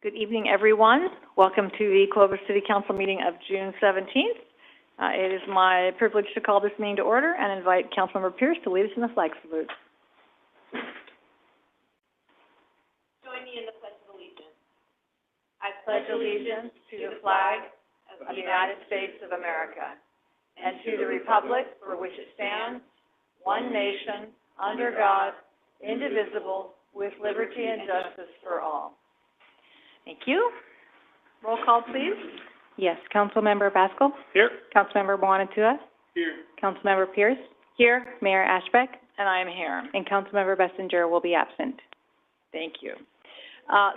Good evening, everyone. Welcome to the Clovis City Council meeting of June 17th. It is my privilege to call this meeting to order and invite Councilmember Pierce to lead us in the flag salute. Join me in the Pledge of Allegiance. I pledge allegiance to the flag of the United States of America and to the republic for which it stands, one nation, under God, indivisible, with liberty and justice for all. Thank you. Roll call, please. Yes, Councilmember Baskel? Here. Councilmember Buonatua? Here. Councilmember Pierce? Here. Mayor Ashbeck? And I am here. And Councilmember Bessinger will be absent. Thank you.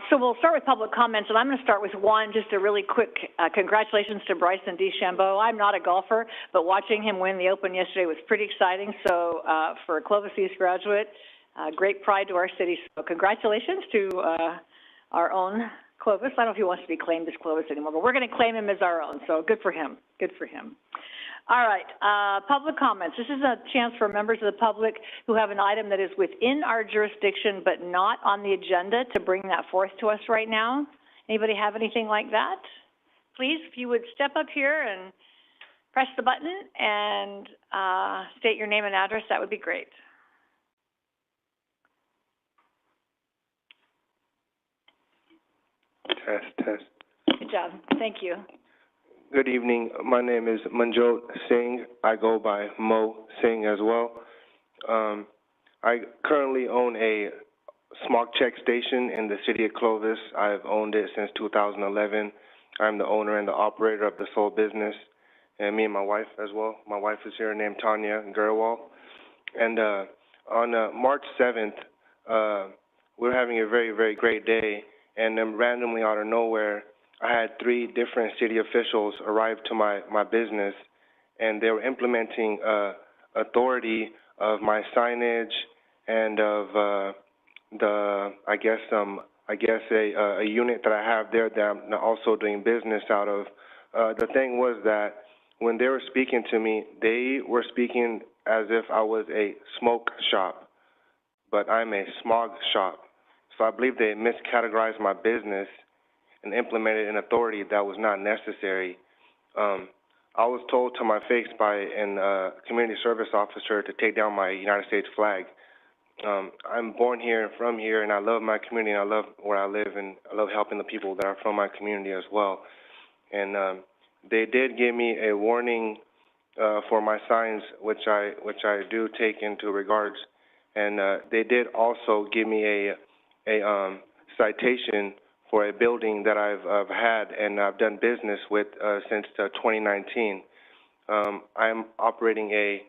So we'll start with public comments, and I'm going to start with one, just a really quick congratulations to Bryson DeChambeau. I'm not a golfer, but watching him win the Open yesterday was pretty exciting. So for a Clovis East graduate, great pride to our city. So congratulations to our own Clovis. I don't know if he wants to be claimed as Clovis anymore, but we're going to claim him as our own. So good for him. Good for him. All right, public comments. This is a chance for members of the public who have an item that is within our jurisdiction but not on the agenda to bring that forth to us right now. Anybody have anything like that? Please, if you would step up here and press the button and state your name and address, that would be great. Test. Good job. Thank you. Good evening. My name is Manjot Singh. I go by Mo Singh as well. I currently own a smog check station in the city of Clovis. I've owned it since 2011. I'm the owner and the operator of the sole business, and me and my wife as well. My wife is here named Tanya Gerwal. And on March 7th, we're having a very, very great day, and then randomly out of nowhere, I had 3 different city officials arrive to my business, and they were implementing authority of my signage and of a unit that I have there that I'm also doing business out of. The thing was that when they were speaking to me, they were speaking as if I was a smoke shop, but I'm a smog shop. So I believe they miscategorized my business and implemented an authority that was not necessary. I was told to my face by a community service officer to take down my United States flag. I'm born here and from here, and I love my community, and I love where I live, and I love helping the people that are from my community as well. And they did give me a warning for my signs, which I do take into regards. And they did also give me a citation for a building that I've had and I've done business with since 2019. I'm operating a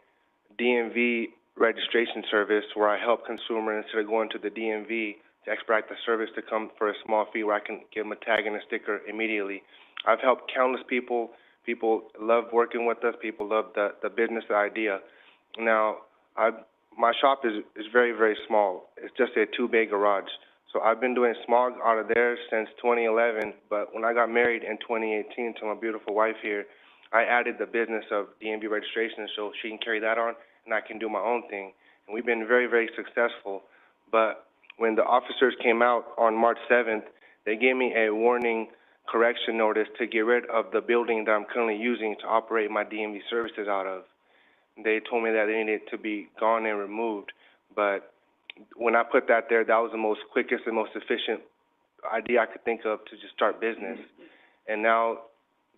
DMV registration service where I help consumers instead of going to the DMV to expedite the service to come for a small fee where I can give them a tag and a sticker immediately. I've helped countless people. People love working with us. People love the business idea. Now, my shop is very, very small. It's just a 2-bay garage. So I've been doing smog out of there since 2011, but when I got married in 2018 to my beautiful wife here, I added the business of DMV registration so she can carry that on and I can do my own thing. And we've been very, very successful. But when the officers came out on March 7th, they gave me a warning correction notice to get rid of the building that I'm currently using to operate my DMV services out of. They told me that they needed to be gone and removed, but when I put that there, that was the most quickest and most efficient idea I could think of to just start business. And now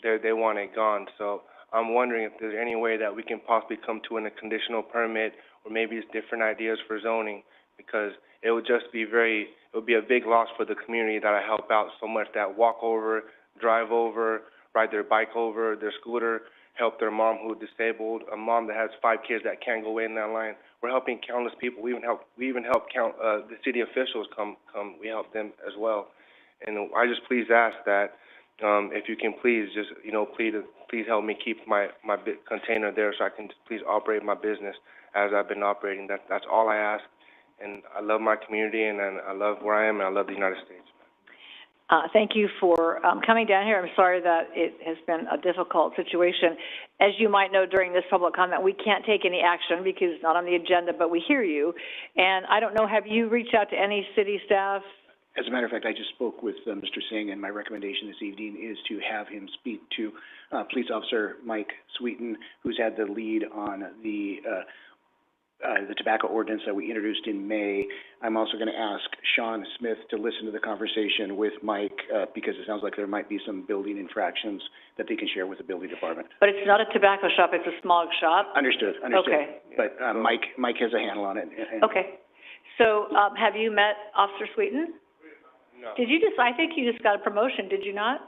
they want it gone. So I'm wondering if there's any way that we can possibly come to a conditional permit, or maybe it's different ideas for zoning, because it would just be it would be a big loss for the community that I help out so much, that walk over, drive over, ride their bike over, their scooter, help their mom who's disabled, a mom that has 5 kids that can't go in that line. We're helping countless people. We even help the city officials come. We help them as well. And I just please ask that if you can please just please help me keep my container there so I can please operate my business as I've been operating. That's all I ask. And I love my community, and I love where I am, and I love the United States. Thank you for coming down here. I'm sorry that it has been a difficult situation. As you might know, during this public comment, we can't take any action because it's not on the agenda, but we hear you. And I don't know, have you reached out to any city staff As a matter of fact, I just spoke with Mr. Singh, and my recommendation this evening is to have him speak to Police Officer Mike Sweeten, who's had the lead on the tobacco ordinance that we introduced in May. I'm also going to ask Sean Smith to listen to the conversation with Mike because it sounds like there might be some building infractions that they can share with the building department. But it's not a tobacco shop, it's a smog shop? Understood. Okay. But Mike has a handle on it. Okay. So, have you met Officer Sweeten? No. I think you just got a promotion, did you not?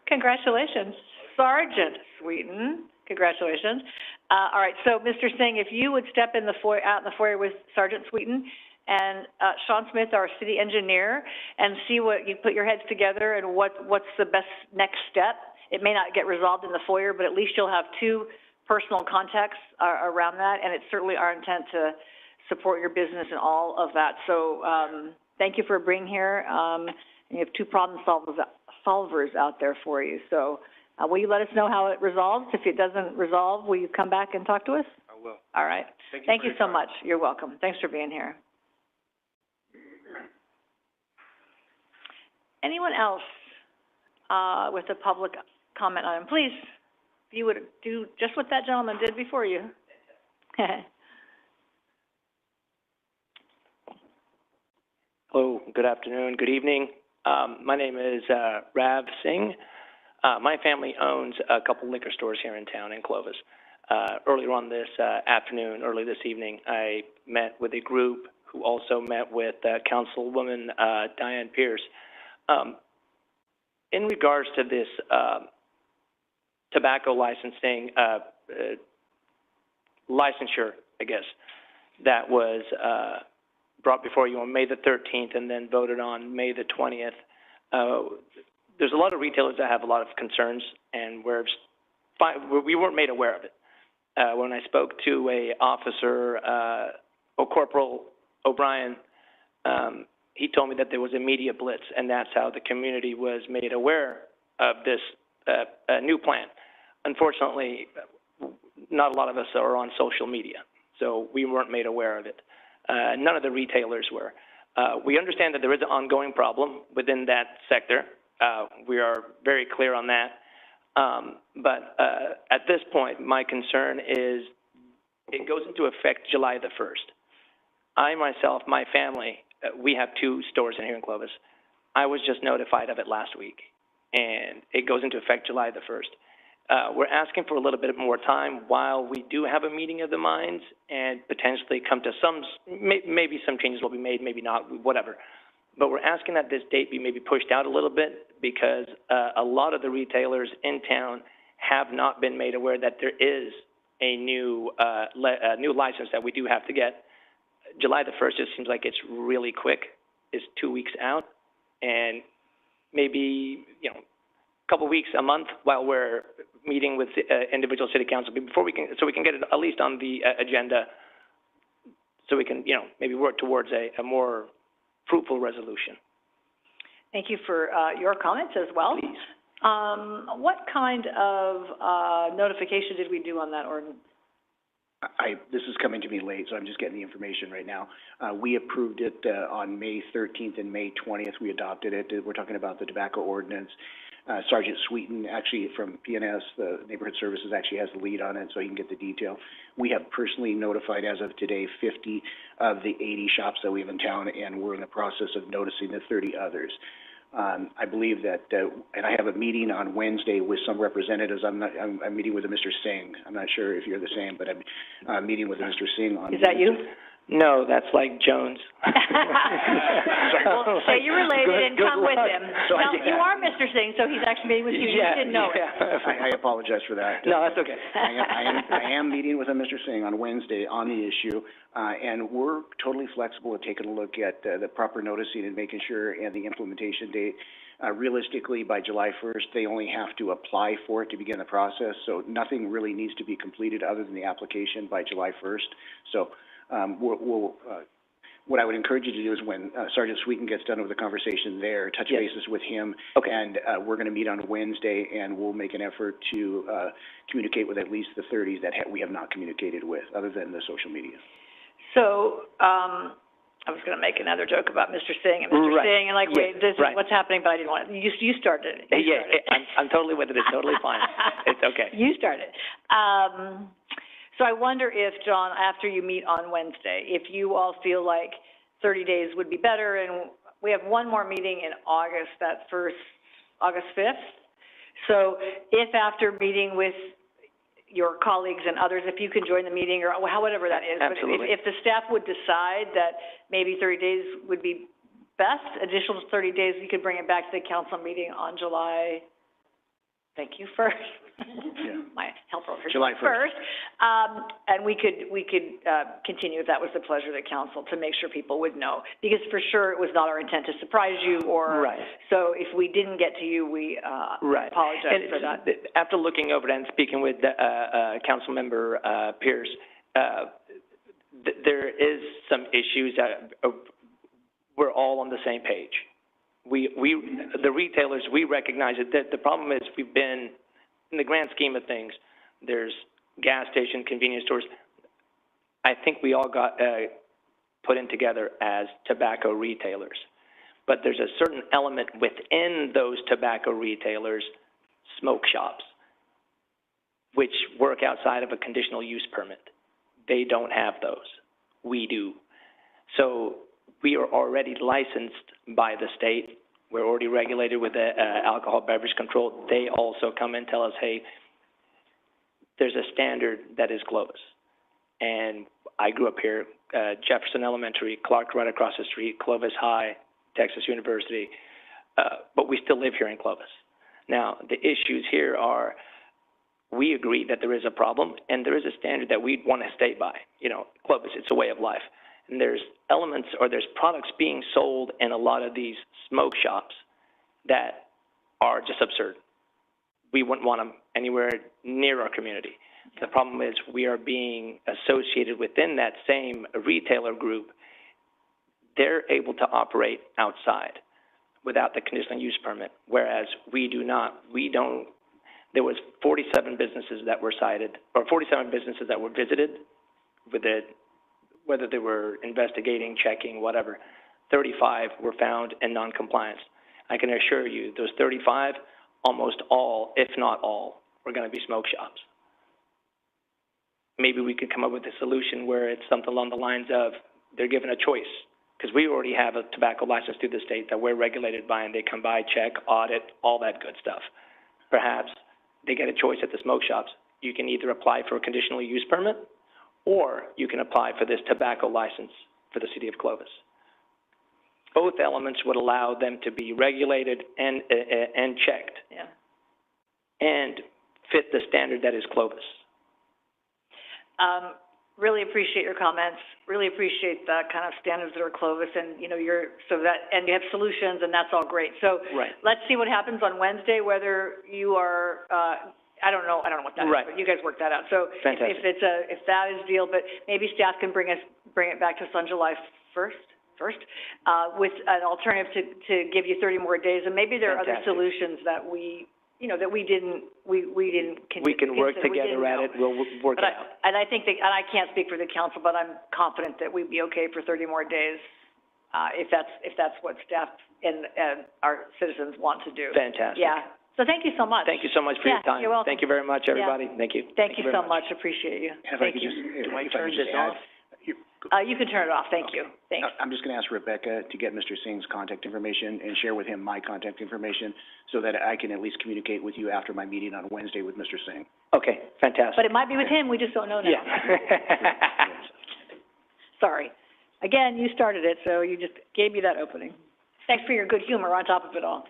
Congratulations. Sergeant Sweeten, congratulations. All right, so Mr. Singh, if you would step in out in the foyer with Sergeant Sweeten and Sean Smith, our city engineer, and see what you put your heads together and what's the best next step. It may not get resolved in the foyer, but at least you'll have two personal contacts around that, and it's certainly our intent to support your business in all of that. So thank you for being here. And you have two problem solvers out there for you. So will you let us know how it resolves? If it doesn't resolve, will you come back and talk to us? I will. All right. Thank you so much. You're welcome. Thanks for being here. Anyone else with a public comment item? Please, if you would do just what that gentleman did before you. Hello, good afternoon, good evening. My name is Rav Singh. My family owns a couple liquor stores here in town in Clovis. Earlier on this afternoon, early this evening, I met with a group who also met with Councilwoman Diane Pierce. In regards to this tobacco licensing, licensure, I guess, that was brought before you on May the 13th and then voted on May the 20th. There's a lot of retailers that have a lot of concerns, and we weren't made aware of it. When I spoke to a officer, Corporal O'Brien, he told me that there was a media blitz, and that's how the community was made aware of this new plan. Unfortunately, not a lot of us are on social media, so we weren't made aware of it. None of the retailers were. We understand that there is an ongoing problem within that sector. We are very clear on that. But at this point, my concern is it goes into effect July the 1st. I myself, my family, we have two stores in here in Clovis. I was just notified of it last week, and it goes into effect July the 1st. We're asking for a little bit more time while we do have a meeting of the minds and potentially come to maybe some changes will be made, maybe not, whatever. But we're asking that this date be maybe pushed out a little bit because a lot of the retailers in town have not been made aware that there is a new license that we do have to get. July the 1st just seems like it's really quick. It's 2 weeks out, and maybe, a couple weeks, a month, while we're meeting with individual city council so we can get it at least on the agenda, so we can, maybe work towards a more fruitful resolution. Thank you for your comments as well. Please. What kind of notification did we do on that ordinance? This is coming to me late, so I'm just getting the information right now. We approved it on May 13th and May 20th. We adopted it. We're talking about the tobacco ordinance. Sergeant Sweeten, actually from PNS, the Neighborhood Services, actually has the lead on it, so he can get the detail. We have personally notified, as of today, 50 of the 80 shops that we have in town, and we're in the process of noticing the 30 others. I believe that, and I have a meeting on Wednesday with some representatives. I'm meeting with a Mr. Singh. I'm not sure if you're the same, but I'm meeting with a Mr. Singh on. Is that you? No, that's like Jones. Well, say you're related and come with him. So, well, yeah. you are Mr. Singh, so he's actually meeting with you. Yeah, You didn't know it. I apologize for that. No, that's okay. I am meeting with a Mr. Singh on Wednesday on the issue, and we're totally flexible at taking a look at the proper noticing and making sure, and the implementation date. Realistically, by July 1st, they only have to apply for it to begin the process, so nothing really needs to be completed other than the application by July 1st. So what I would encourage you to do is when Sergeant Sweeten gets done with the conversation there, touch bases with him. Okay. And we're going to meet on Wednesday, and we'll make an effort to communicate with at least the 30s that we have not communicated with, other than the social media. So, I was gonna make another joke about Mr. Singh and Mr. Right. Singh, and like, Yeah, wait, this is right. what's happening, but I didn't want it. You started it. You Yeah, started. I'm totally with it. It's totally fine. It's okay. You started. So I wonder if, John, after you meet on Wednesday, if you all feel like 30 days would be better, and we have one more meeting in August, that first, August 5th. So if after meeting with your colleagues and others, if you can join the meeting, or however that is. Absolutely. But if the staff would decide that maybe 30 days would be best, additional 30 days, you could bring it back to the council meeting on July, thank you, first. My helper over here. July 1st. And we could, continue, if that was the pleasure of the council, to make sure people would know. Because for sure, it was not our intent to surprise you, or. Right. So if we didn't get to you, we, Right. apologize for that. And after looking over it and speaking with Councilmember Pierce, there is some issues that we're all on the same page. The retailers, we recognize it. The problem is we've been, in the grand scheme of things, there's gas station, convenience stores. I think we all got put in together as tobacco retailers. But there's a certain element within those tobacco retailers, smoke shops, which work outside of a conditional use permit. They don't have those. We do. So we are already licensed by the state. We're already regulated with the alcohol beverage control. They also come and tell us, hey, there's a standard that is Clovis. And I grew up here, Jefferson Elementary, Clark right across the street, Clovis High, Texas University, but we still live here in Clovis. Now, the issues here are, we agree that there is a problem, and there is a standard that we want to stay by. You know, Clovis, it's a way of life. And there's elements, or there's products being sold in a lot of these smoke shops that are just absurd. We wouldn't want them anywhere near our community. The problem is we are being associated within that same retailer group. They're able to operate outside without the conditional use permit, whereas we do not. We don't. There was 47 businesses that were cited, or 47 businesses that were visited with it, whether they were investigating, checking, whatever. 35 were found in noncompliance. I can assure you, those 35, almost all, if not all, were going to be smoke shops. Maybe we could come up with a solution where it's something along the lines of they're given a choice, because we already have a tobacco license through the state that we're regulated by, and they come by, check, audit, all that good stuff. Perhaps they get a choice at the smoke shops. You can either apply for a conditional use permit, or you can apply for this tobacco license for the city of Clovis. Both elements would allow them to be regulated and checked, Yeah. and fit the standard that is Clovis. Really appreciate your comments, really appreciate the kind of standards that are Clovis, and, you know, and you have solutions, and that's all great. So Right. let's see what happens on Wednesday, whether you are, I don't know what that Right. is, but you guys work that out. So Fantastic. if that is the deal, but maybe staff can bring it back to us on July first, with an alternative to give you 30 more days, and maybe there are other Fantastic. solutions that we didn't We can work together at it. We'll work it out. And I think and I can't speak for the council, but I'm confident that we'd be okay for 30 more days, if that's what staff and our citizens want to do. Fantastic. Yeah. So thank you so much. Thank you so much for your time. You're welcome. Thank you very much, everybody. Thank you. Thank you very so much. Appreciate you. If I Thank could you. just, Do I if turn could just this add, off? You can turn it off. Thank you. Thanks. I'm just gonna ask Rebecca to get Mr. Singh's contact information and share with him my contact information so that I can at least communicate with you after my meeting on Wednesday with Mr. Singh. Okay, fantastic. But it might be with him. We just don't know now. Yeah. Sorry. Again, you started it, so you just gave me that opening. Thanks for your good humor on top of it all.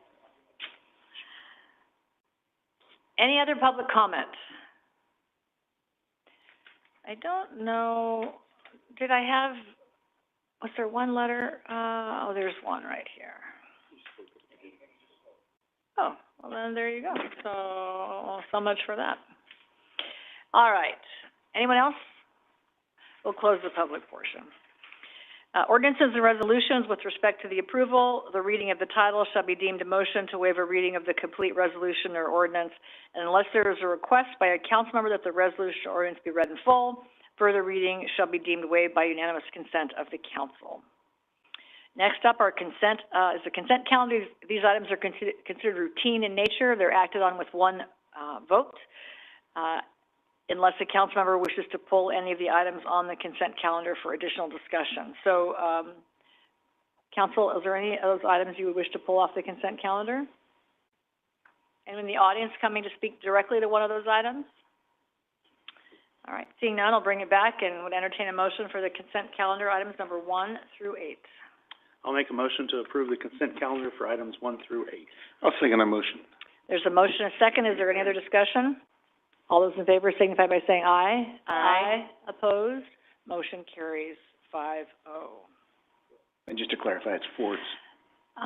Any other public comment? I don't know, was there one letter? There's one right here. Oh, well then, there you go. So much for that. All right. Anyone else? We'll close the public portion. Ordinances and resolutions with respect to the approval, the reading of the title shall be deemed a motion to waive a reading of the complete resolution or ordinance, and unless there is a request by a council member that the resolution or ordinance be read in full, further reading shall be deemed waived by unanimous consent of the council. Next up, our consent, is the consent calendar. These items are considered routine in nature. They're acted on with one, vote, unless a council member wishes to pull any of the items on the consent calendar for additional discussion. So, council, is there any of those items you would wish to pull off the consent calendar? Anyone in the audience coming to speak directly to one of those items? All right, seeing none, I'll bring it back and would entertain a motion for the consent calendar, items number 1 through 8. I'll make a motion to approve the consent calendar for items 1 through 8. I'll second that motion. There's a motion, a second. Is there any other discussion? All those in favor signify by saying aye. Aye. Opposed? Motion carries 5-0. And just to clarify, it's fours.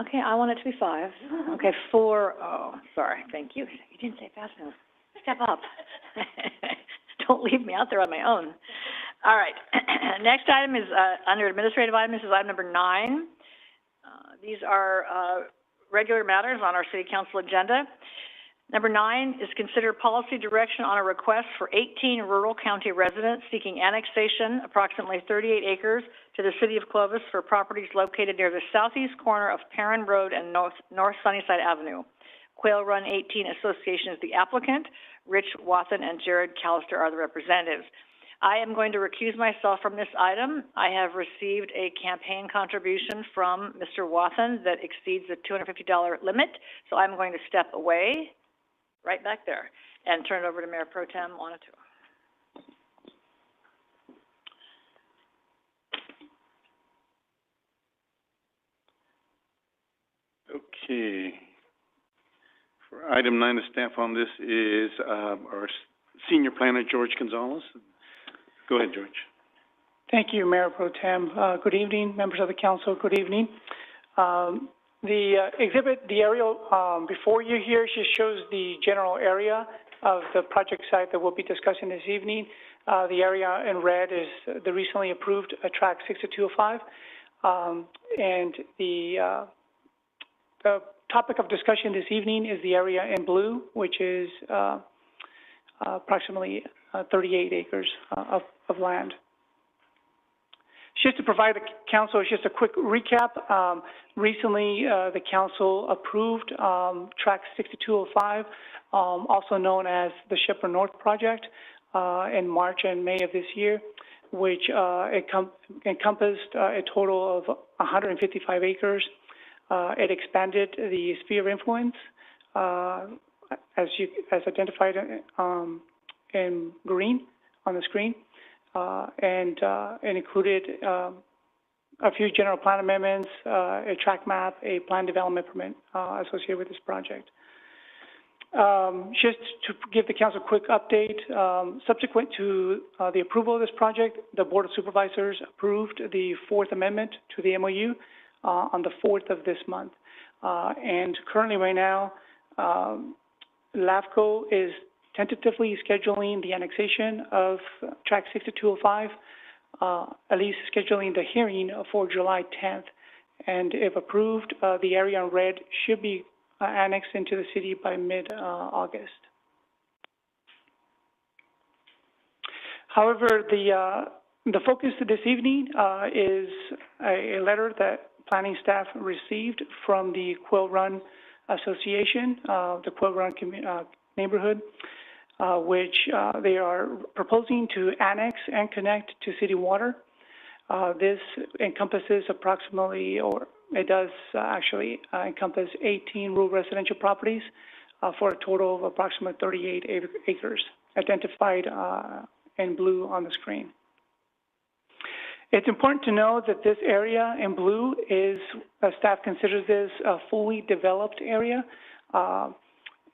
Okay, I want it to be 5. Okay, 4-0. Sorry, thank you. You didn't say it fast enough. Step up. Don't leave me out there on my own. All right. Next item is, under administrative items, is item number 9. These are, regular matters on our city council agenda. Number 9 is consider policy direction on a request for 18 rural county residents seeking annexation, approximately 38 acres, to the city of Clovis for properties located near the southeast corner of Perrin Road and North Sunnyside Avenue. Quail Run 18 Association is the applicant. Rich Wathen and Jared Callister are the representatives. I am going to recuse myself from this item. I have received a campaign contribution from Mr. Wathen that exceeds the $250 limit, so I'm going to step away, right back there, and turn it over to Mayor Pro Tem Onatua. Okay. For item 9, the staff on this is our senior planner, George Gonzalez. Go ahead, George. Thank you, Mayor Pro Tem. Good evening, members of the council. Good evening. The exhibit, the aerial before you here, just shows the general area of the project site that we'll be discussing this evening. The area in red is the recently approved track 6205, and the topic of discussion this evening is the area in blue, which is approximately 38 acres of land. Just to provide the council just a quick recap, recently the council approved track 6205, also known as the Shepherd North Project, in March and May of this year, which encompassed a total of 155 acres. It expanded the sphere of influence, as identified in green on the screen, and it included a few general plan amendments, a track map, a plan development permit associated with this project. Just to give the council a quick update, subsequent to the approval of this project, the Board of Supervisors approved the 4th Amendment to the MOU on the 4th of this month. And currently right now, LAFCO is tentatively scheduling the annexation of track 6205, at least scheduling the hearing for July 10th. And if approved, the area in red should be annexed into the city by mid-August. However, the focus this evening is a letter that planning staff received from the Quail Run Association, the Quail Run neighborhood, which they are proposing to annex and connect to city water. This encompasses approximately, or it does actually encompass 18 rural residential properties for a total of approximately 38 acres, identified in blue on the screen. It's important to know that this area in blue is, staff considers this a fully developed area.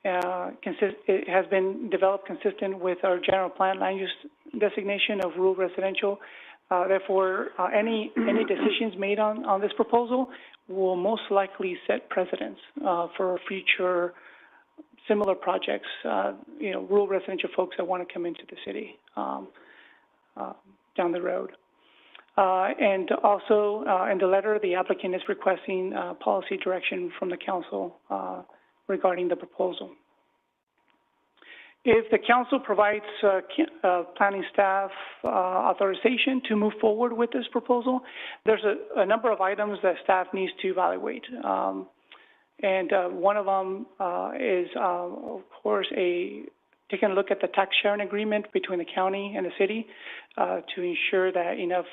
It has been developed consistent with our general plan land use designation of rural residential. Therefore, any decisions made on this proposal will most likely set precedents for future similar projects, rural residential folks that want to come into the city down the road. And also, in the letter, the applicant is requesting policy direction from the council regarding the proposal. If the council provides planning staff authorization to move forward with this proposal, there's a number of items that staff needs to evaluate. And one of them is, of course, taking a look at the tax sharing agreement between the county and the city to ensure that enough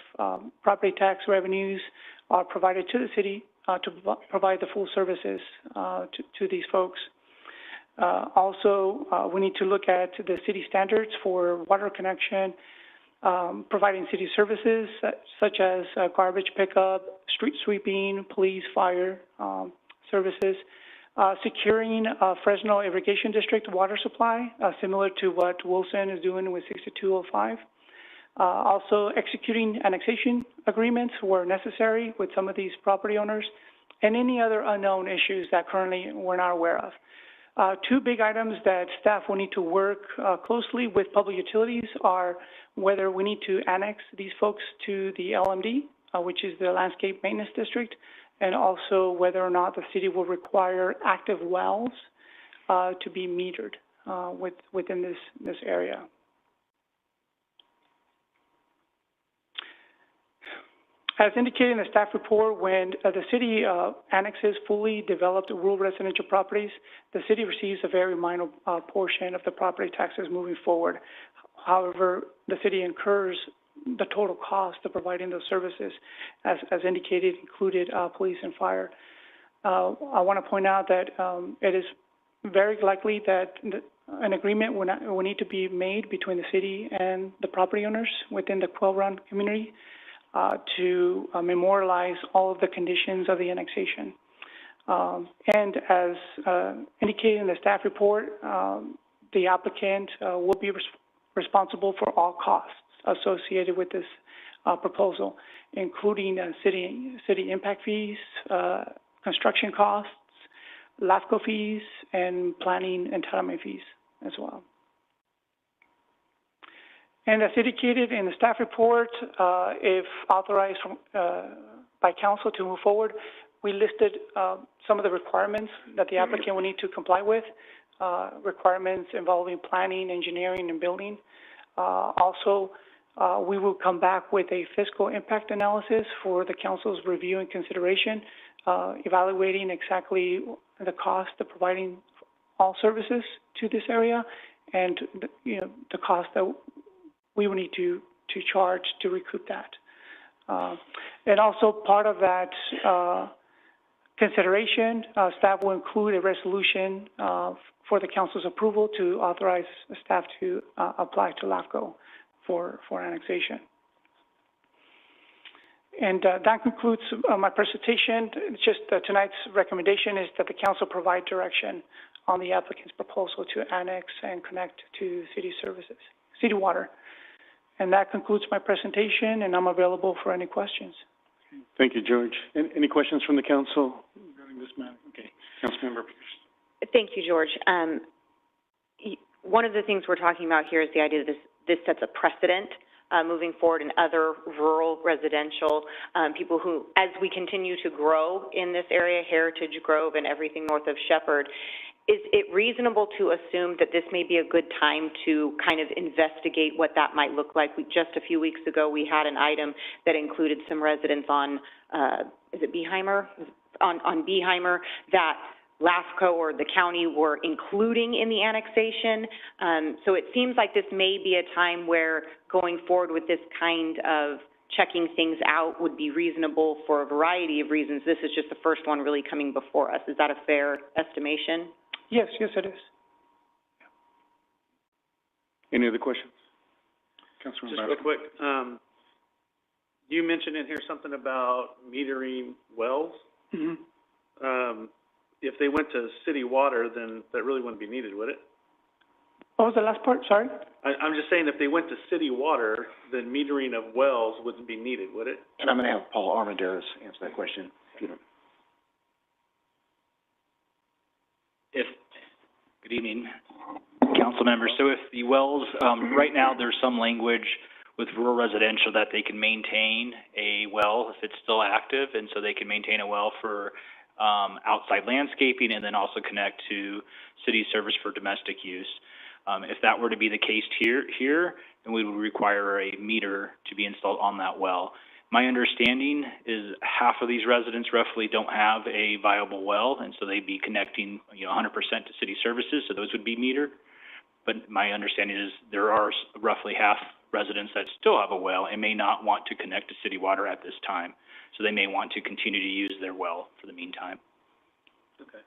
property tax revenues are provided to the city to provide the full services to these folks. Also, we need to look at the city standards for water connection, providing city services such as garbage pickup, street sweeping, police, fire services, securing Fresno Irrigation District water supply, similar to what Wilson is doing with 6205. Also, executing annexation agreements where necessary with some of these property owners, and any other unknown issues that currently we're not aware of. Two big items that staff will need to work closely with public utilities are whether we need to annex these folks to the LMD, which is the Landscape Maintenance District, and also whether or not the city will require active wells to be metered within this area. As indicated in the staff report, when the city annexes fully developed rural residential properties, the city receives a very minor portion of the property taxes moving forward. However, the city incurs the total cost of providing those services, as indicated, included police and fire. I want to point out that it is very likely that an agreement will need to be made between the city and the property owners within the Quail Run community to memorialize all of the conditions of the annexation. And as indicated in the staff report, the applicant will be responsible for all costs associated with this proposal, including city impact fees, construction costs, LAFCO fees, and planning entitlement fees as well. And as indicated in the staff report, if authorized by council to move forward, we listed some of the requirements that the applicant will need to comply with, requirements involving planning, engineering, and building. Also, we will come back with a fiscal impact analysis for the council's review and consideration, evaluating exactly the cost of providing all services to this area and the cost that we will need to charge to recoup that. And also part of that consideration, staff will include a resolution for the council's approval to authorize staff to apply to LAFCO for annexation. And that concludes my presentation. It's just tonight's recommendation is that the council provide direction on the applicant's proposal to annex and connect to city services, city water. And that concludes my presentation, and I'm available for any questions. Thank you, George. Any questions from the council regarding this matter? Okay, Councilmember Pierce. Thank you, George. One of the things we're talking about here is the idea that this sets a precedent moving forward in other rural residential people who, as we continue to grow in this area, Heritage Grove and everything north of Shepherd, is it reasonable to assume that this may be a good time to kind of investigate what that might look like? Just a few weeks ago, we had an item that included some residents on, is it Beheimer? On Beheimer, that LAFCO or the county were including in the annexation. So it seems like this may be a time where going forward with this kind of checking things out would be reasonable for a variety of reasons. This is just the first one really coming before us. Is that a fair estimation? Yes, it is. Any other questions? Councilmember Just real quick, you mentioned in here something about metering wells. Mm-hmm. If they went to city water, then that really wouldn't be needed, would it? What was the last part? Sorry? I'm just saying if they went to city water, then metering of wells wouldn't be needed, would it? And I'm going to have Paul Armendariz answer that question. Good evening, council members. So if the wells, right now there's some language with rural residential that they can maintain a well if it's still active, and so they can maintain a well for outside landscaping and then also connect to city service for domestic use. If that were to be the case here, then we would require a meter to be installed on that well. My understanding is half of these residents roughly don't have a viable well, and so they'd be connecting, 100% to city services, so those would be metered. But my understanding is there are roughly half residents that still have a well and may not want to connect to city water at this time. So they may want to continue to use their well for the meantime. Okay.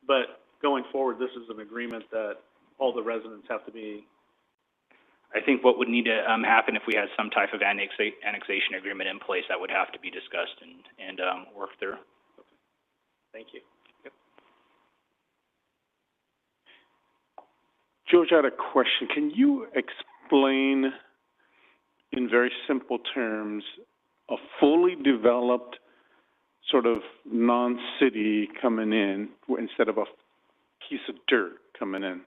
But going forward, this is an agreement that all the residents have to be. I think what would need to happen if we had some type of annexation agreement in place, that would have to be discussed and worked through. Thank you. George, I had a question. Can you explain in very simple terms a fully developed sort of non-city coming in instead of a piece of dirt coming in,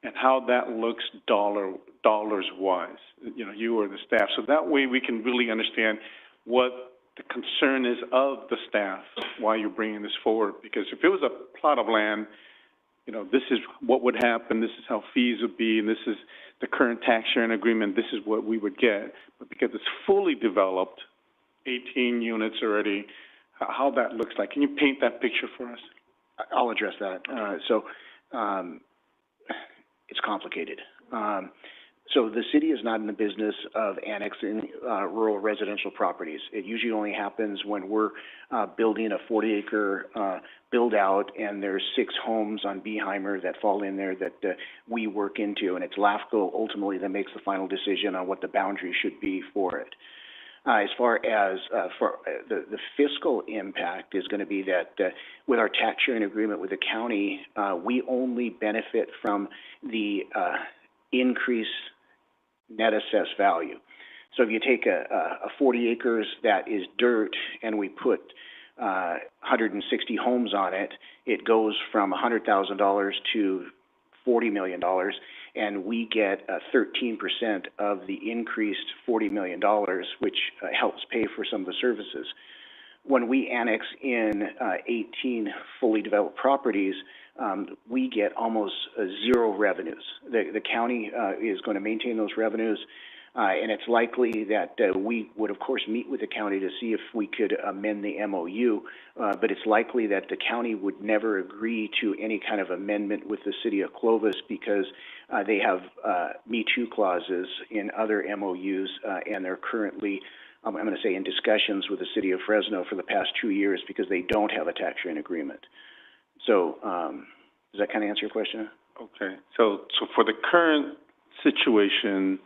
and how that looks dollars-wise, you or the staff, so that way we can really understand what the concern is of the staff, why you're bringing this forward. Because if it was a plot of land, this is what would happen, this is how fees would be, and this is the current tax sharing agreement, this is what we would get. But because it's fully developed, 18 units already, how that looks like. Can you paint that picture for us? I'll address that. It's complicated. So the city is not in the business of annexing rural residential properties. It usually only happens when we're building a 40-acre build-out and there's 6 homes on Beeheimer that fall in there that we work into, and it's LAFCO ultimately that makes the final decision on what the boundary should be for it. As far as for the fiscal impact is going to be that with our tax sharing agreement with the county, we only benefit from the increased net assessed value. So if you take a 40 acres that is dirt and we put 160 homes on it, it goes from $100,000 to $40 million, and we get 13% of the increased $40 million, which helps pay for some of the services. When we annex in 18 fully developed properties, we get almost zero revenues. The county is going to maintain those revenues, and it's likely that we would, of course, meet with the county to see if we could amend the MOU, but it's likely that the county would never agree to any kind of amendment with the city of Clovis because they have Me Too clauses in other MOUs, and they're currently, I'm going to say, in discussions with the city of Fresno for the past 2 years because they don't have a tax sharing agreement. So, does that kind of answer your question? Okay. So for the current situation,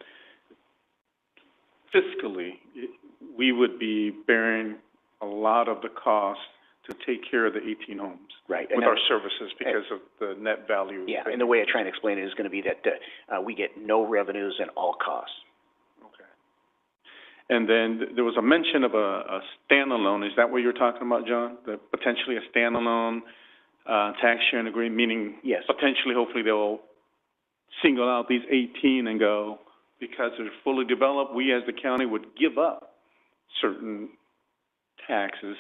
fiscally, we would be bearing a lot of the cost to take care of the 18 homes. Right. With our services because of the net value. Yeah, and the way I try and explain it is going to be that we get no revenues and all costs. Okay. And then there was a mention of a standalone. Is that what you're talking about, John? Potentially a standalone tax sharing agreement, meaning yes, potentially, hopefully, they'll single out these 18 and go, because they're fully developed, we as the county would give up certain taxes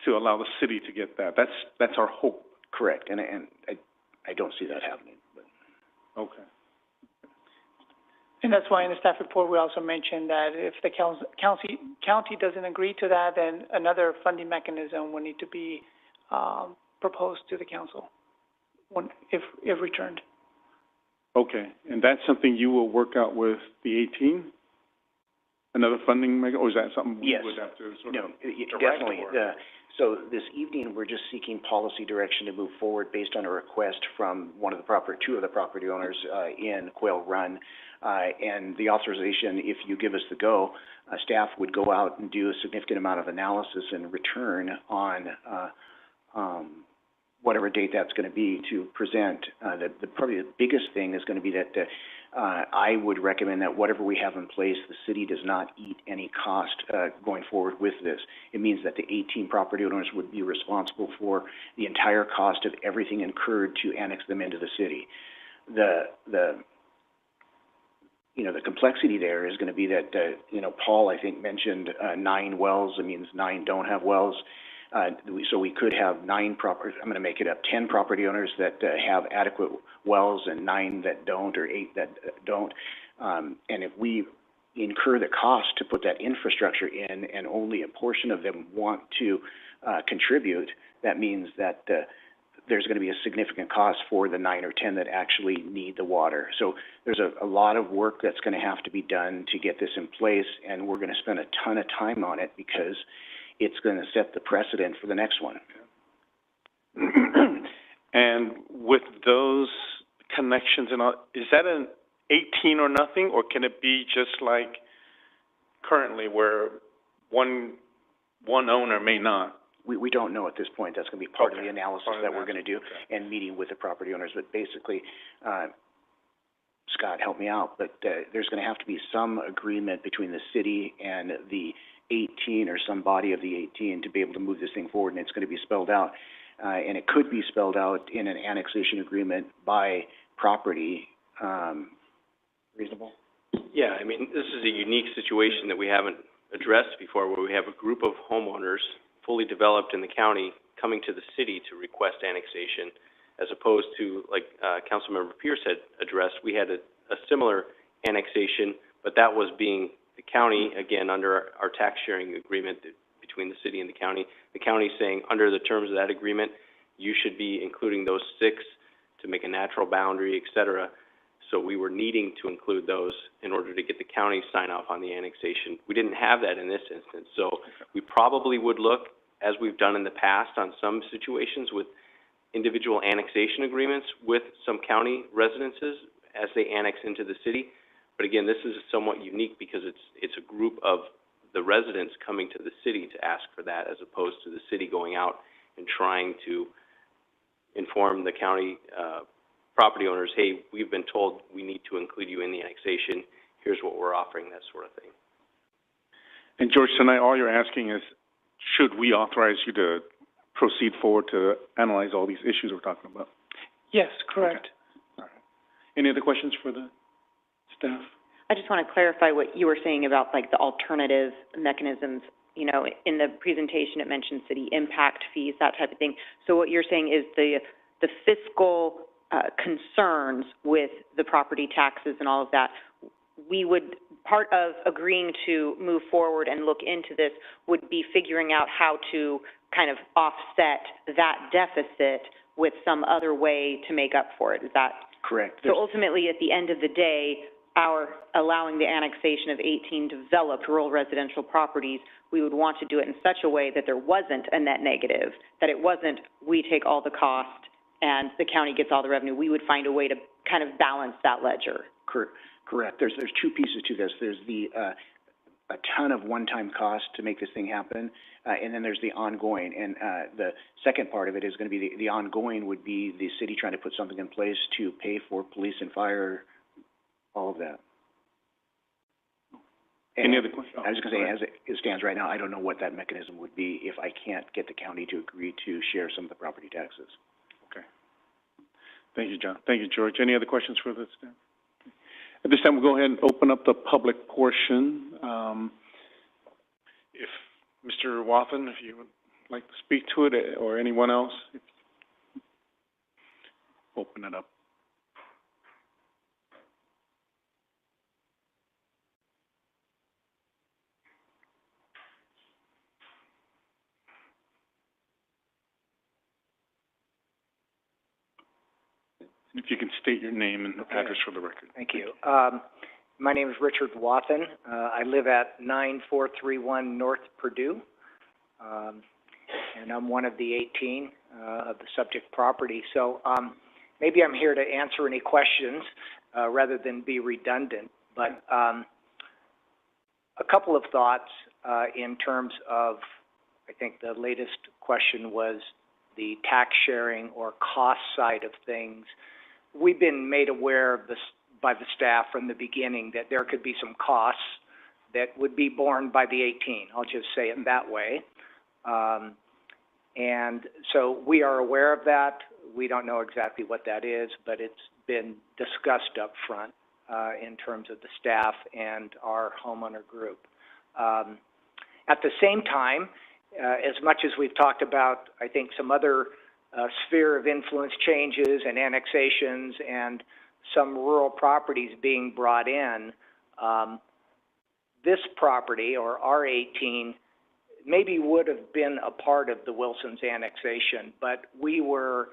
to allow the city to get that. That's our hope. Correct, and I don't see that happening. But. Okay. And that's why in the staff report, we also mentioned that if the county doesn't agree to that, then another funding mechanism will need to be proposed to the council if returned. Okay, and that's something you will work out with the 18? Another funding mechanism, or is that something we would have to sort of definitely. So this evening, we're just seeking policy direction to move forward based on a request from two of the property owners in Quail Run. And the authorization, if you give us the go, staff would go out and do a significant amount of analysis and return on whatever date that's going to be to present. Probably the biggest thing is going to be that I would recommend that whatever we have in place, the city does not eat any cost going forward with this. It means that the 18 property owners would be responsible for the entire cost of everything incurred to annex them into the city. The complexity there is going to be that, Paul, I think, mentioned 9 wells. It means 9 don't have wells. So we could have 9 I'm gonna make it up, 10 property owners that, have adequate wells and 9 that don't, or 8 that don't. And if we incur the cost to put that infrastructure in and only a portion of them want to, contribute, that means that, there's going to be a significant cost for the 9 or 10 that actually need the water. So there's a lot of work that's going to have to be done to get this in place, and we're going to spend a ton of time on it because it's going to set the precedent for the next one. And with those connections and all, is that an 18 or nothing, or can it be just like currently where one owner may not? We don't know at this point. That's going to be part of the analysis that we're going to do and meeting with the property owners. But basically, Scott, help me out, but there's going to have to be some agreement between the city and the 18 or some body of the 18 to be able to move this thing forward, and it's going to be spelled out. And it could be spelled out in an annexation agreement by property. Reasonable? Yeah, I mean, this is a unique situation that we haven't addressed before, where we have a group of homeowners fully developed in the county coming to the city to request annexation, as opposed to, like, Councilmember Pierce had addressed, we had a similar annexation, but that was being the county, again, under our tax sharing agreement between the city and the county saying, under the terms of that agreement, you should be including those 6 to make a natural boundary, et cetera. So we were needing to include those in order to get the county sign off on the annexation. We didn't have that in this instance, so we probably would look, as we've done in the past on some situations, with individual annexation agreements with some county residences as they annex into the city. But again, this is somewhat unique because it's a group of the residents coming to the city to ask for that, as opposed to the city going out and trying to inform the county property owners, hey, we've been told we need to include you in the annexation, here's what we're offering, that sort of thing. And George, tonight all you're asking is, should we authorize you to proceed forward to analyze all these issues we're talking about? Yes, correct. Okay. All right. Any other questions for the staff? I just want to clarify what you were saying about, like, the alternative mechanisms. You know, in the presentation, it mentioned city impact fees, that type of thing. So what you're saying is the fiscal concerns with the property taxes and all of that, we would, part of agreeing to move forward and look into this would be figuring out how to kind of offset that deficit with some other way to make up for it. Is that correct? So ultimately, at the end of the day, our allowing the annexation of 18 developed rural residential properties, we would want to do it in such a way that there wasn't a net negative, that it wasn't we take all the cost and the county gets all the revenue. We would find a way to kind of balance that ledger. Correct. There's 2 pieces to this. There's the a ton of one-time cost to make this thing happen, and then there's the ongoing. And the second part of it is going to be the ongoing would be the city trying to put something in place to pay for police and fire, all of that. Any other questions? I was going to say, as it stands right now, I don't know what that mechanism would be if I can't get the county to agree to share some of the property taxes. Okay. Thank you, John. Thank you, George. Any other questions for the staff? At this time, we'll go ahead and open up the public portion. If Mr. Wathen, if you would like to speak to it, or anyone else, open it up. If you can state your name and address for the record. Thank you. My name is Richard Wathen. I live at 9431 North Purdue, and I'm one of the 18 of the subject property. So maybe I'm here to answer any questions rather than be redundant. But a couple of thoughts in terms of, I think the latest question was the tax sharing or cost side of things. We've been made aware of this by the staff from the beginning that there could be some costs that would be borne by the 18. I'll just say it that way. And so we are aware of that. We don't know exactly what that is, but it's been discussed up front in terms of the staff and our homeowner group. At the same time, as much as we've talked about, I think, some other sphere of influence changes and annexations and some rural properties being brought in, this property, or R18, maybe would have been a part of the Wilson's annexation, but we were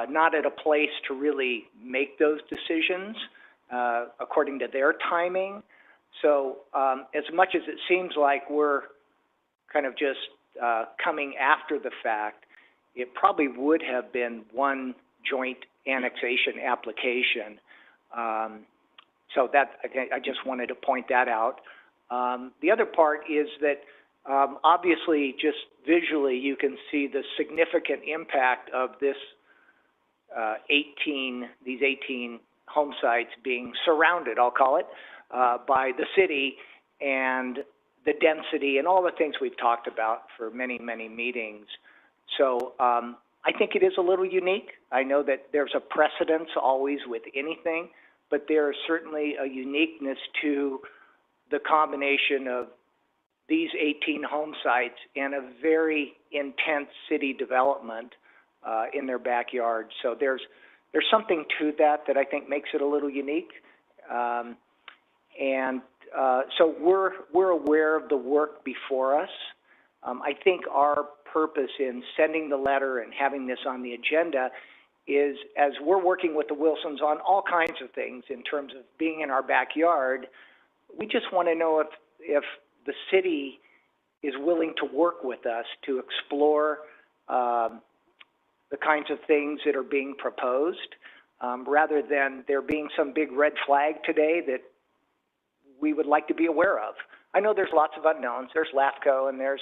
not at a place to really make those decisions according to their timing. So as much as it seems like we're kind of just coming after the fact, it probably would have been one joint annexation application. So that, I just wanted to point that out. The other part is that obviously, just visually, you can see the significant impact of this 18 home sites being surrounded, I'll call it, by the city and the density and all the things we've talked about for many, many meetings. So I think it is a little unique. I know that there's a precedence always with anything, but there is certainly a uniqueness to the combination of these 18 home sites and a very intense city development in their backyard. So there's something to that I think makes it a little unique. So we're aware of the work before us. I think our purpose in sending the letter and having this on the agenda is, as we're working with the Wilsons on all kinds of things in terms of being in our backyard, we just want to know if the city is willing to work with us to explore the kinds of things that are being proposed, rather than there being some big red flag today that we would like to be aware of. I know there's lots of unknowns. There's LAFCO and there's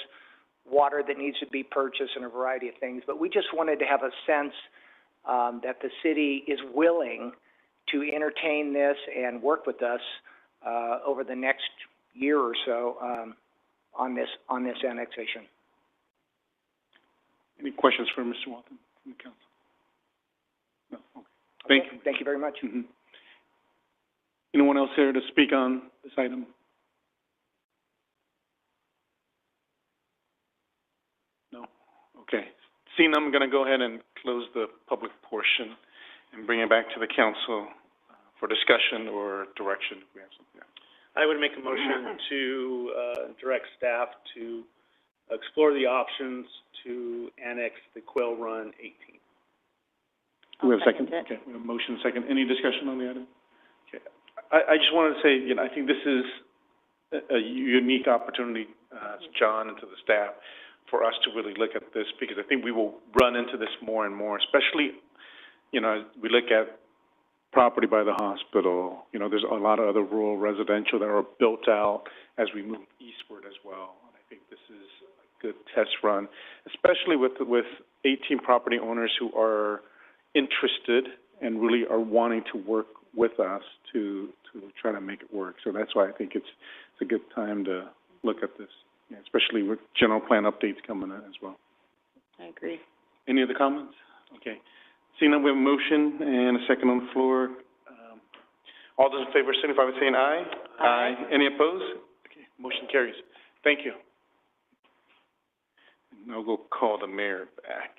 water that needs to be purchased and a variety of things, but we just wanted to have a sense that the city is willing to entertain this and work with us over the next year or so on this annexation. Any questions for Mr. Walton from the council? No. Okay. Thank you. Thank you very much. Mm-hmm. Anyone else here to speak on this item? No? Okay. Seeing none, I'm going to go ahead and close the public portion and bring it back to the council for discussion or direction if we have something else. I would make a motion to direct staff to explore the options to annex the Quail Run 18. Do we have a second? Okay, we have a motion second. Any discussion on the item? Okay. I just wanted to say, I think this is a unique opportunity, to John and to the staff, for us to really look at this, because I think we will run into this more and more, especially, as we look at property by the hospital. There's a lot of other rural residential that are built out as we move eastward as well. And I think this is a good test run, especially with 18 property owners who are interested and really are wanting to work with us to try to make it work. So that's why I think it's a good time to look at this, especially with general plan updates coming in as well. I agree. Any other comments? Okay. Seeing that we have a motion and a second on the floor, all those in favor signify by saying aye. Aye. Any opposed? Okay, motion carries. Thank you. Now we'll call the mayor back.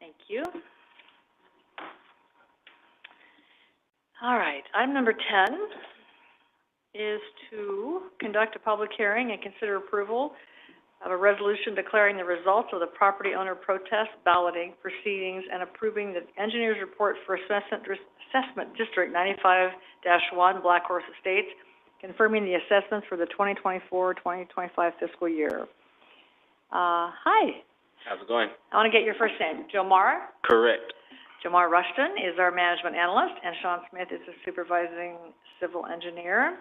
Thank you. All right, item number 10 is to conduct a public hearing and consider approval of a resolution declaring the results of the property owner protest balloting proceedings and approving the engineer's report for Assessment District 95-1 Black Horse Estates, confirming the assessments for the 2024-2025 fiscal year. Hi. How's it going? I want to get your first name. Jomar? Correct. Jomar Rushton is our management analyst, and Sean Smith is the supervising civil engineer.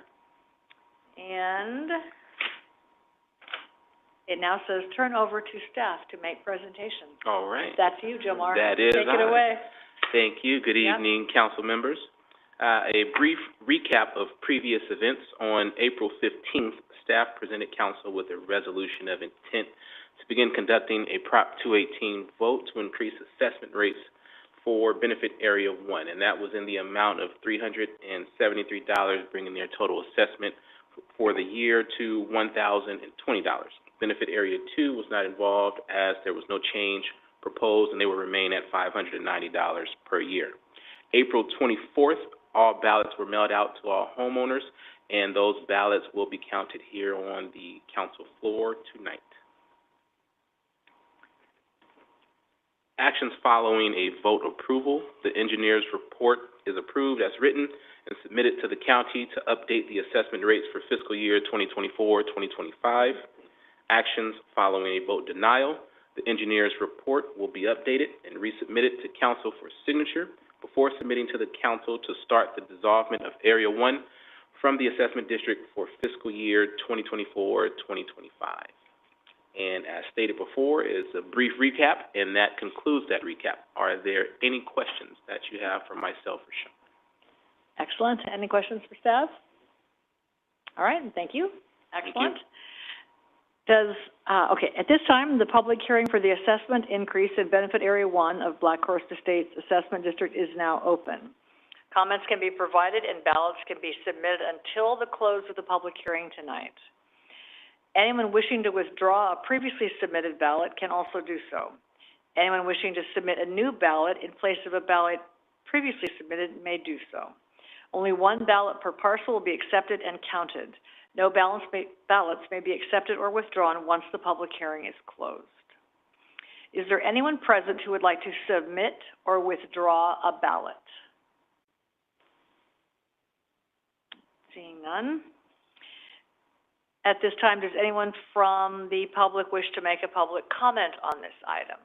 And it now says turn over to staff to make presentations. All right. That's you, Jomar. That is Take it away. Thank you. Good Yep. evening, council members. A brief recap of previous events. On April 15th, staff presented council with a resolution of intent to begin conducting a Prop 218 vote to increase assessment rates for benefit area 1, and that was in the amount of $373, bringing their total assessment for the year to $1,020. Benefit area 2 was not involved as there was no change proposed, and they will remain at $590 per year. April 24th, all ballots were mailed out to all homeowners, and those ballots will be counted here on the council floor tonight. Actions following a vote approval. The engineer's report is approved as written and submitted to the county to update the assessment rates for fiscal year 2024-2025. Actions following a vote denial. The engineer's report will be updated and resubmitted to council for signature before submitting to the council to start the dissolvement of Area 1 from the assessment district for fiscal year 2024-2025. And as stated before, is a brief recap, and that concludes that recap. Are there any questions that you have for myself or Sean? Excellent. Any questions for staff? All right, thank you. Excellent. Okay, at this time, the public hearing for the assessment increase in benefit area 1 of Black Horse Estates Assessment District is now open. Comments can be provided and ballots can be submitted until the close of the public hearing tonight. Anyone wishing to withdraw a previously submitted ballot can also do so. Anyone wishing to submit a new ballot in place of a ballot previously submitted may do so. Only one ballot per parcel will be accepted and counted. No ballots may be accepted or withdrawn once the public hearing is closed. Is there anyone present who would like to submit or withdraw a ballot? Seeing none. At this time, does anyone from the public wish to make a public comment on this item?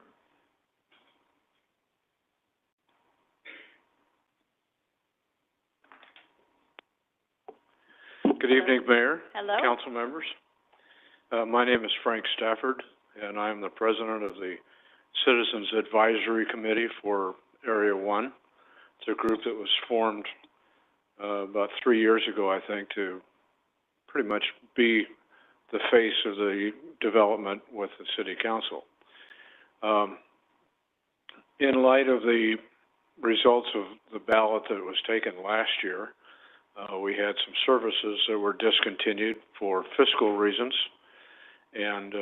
Good evening, Mayor. Hello. Council members. My name is Frank Stafford, and I am the president of the Citizens Advisory Committee for Area 1. It's a group that was formed about 3 years ago, I think, to pretty much be the face of the development with the City Council. In light of the results of the ballot that was taken last year, we had some services that were discontinued for fiscal reasons, and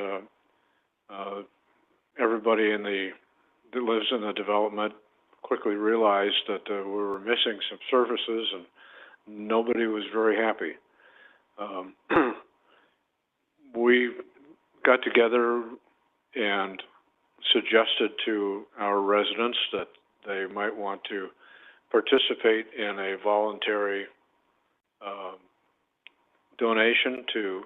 everybody that lives in the development quickly realized that we were missing some services, and nobody was very happy. We got together and suggested to our residents that they might want to participate in a voluntary donation to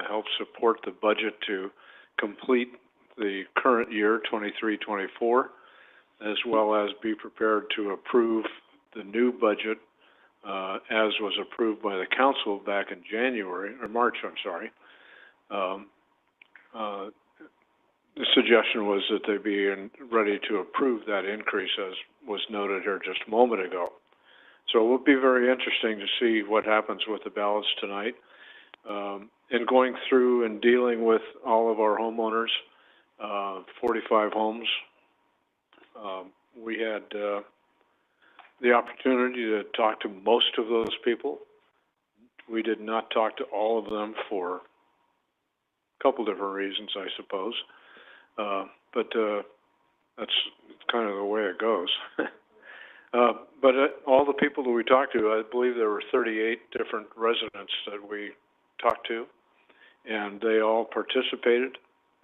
help support the budget to complete the current year, 23-24, as well as be prepared to approve the new budget as was approved by the council back in March. The suggestion was that they be ready to approve that increase, as was noted here just a moment ago. So it will be very interesting to see what happens with the ballots tonight. In going through and dealing with all of our homeowners, 45 homes, we had the opportunity to talk to most of those people. We did not talk to all of them for a couple different reasons, I suppose. But that's kind of the way it goes. But all the people that we talked to, I believe there were 38 different residents that we talked to, and they all participated,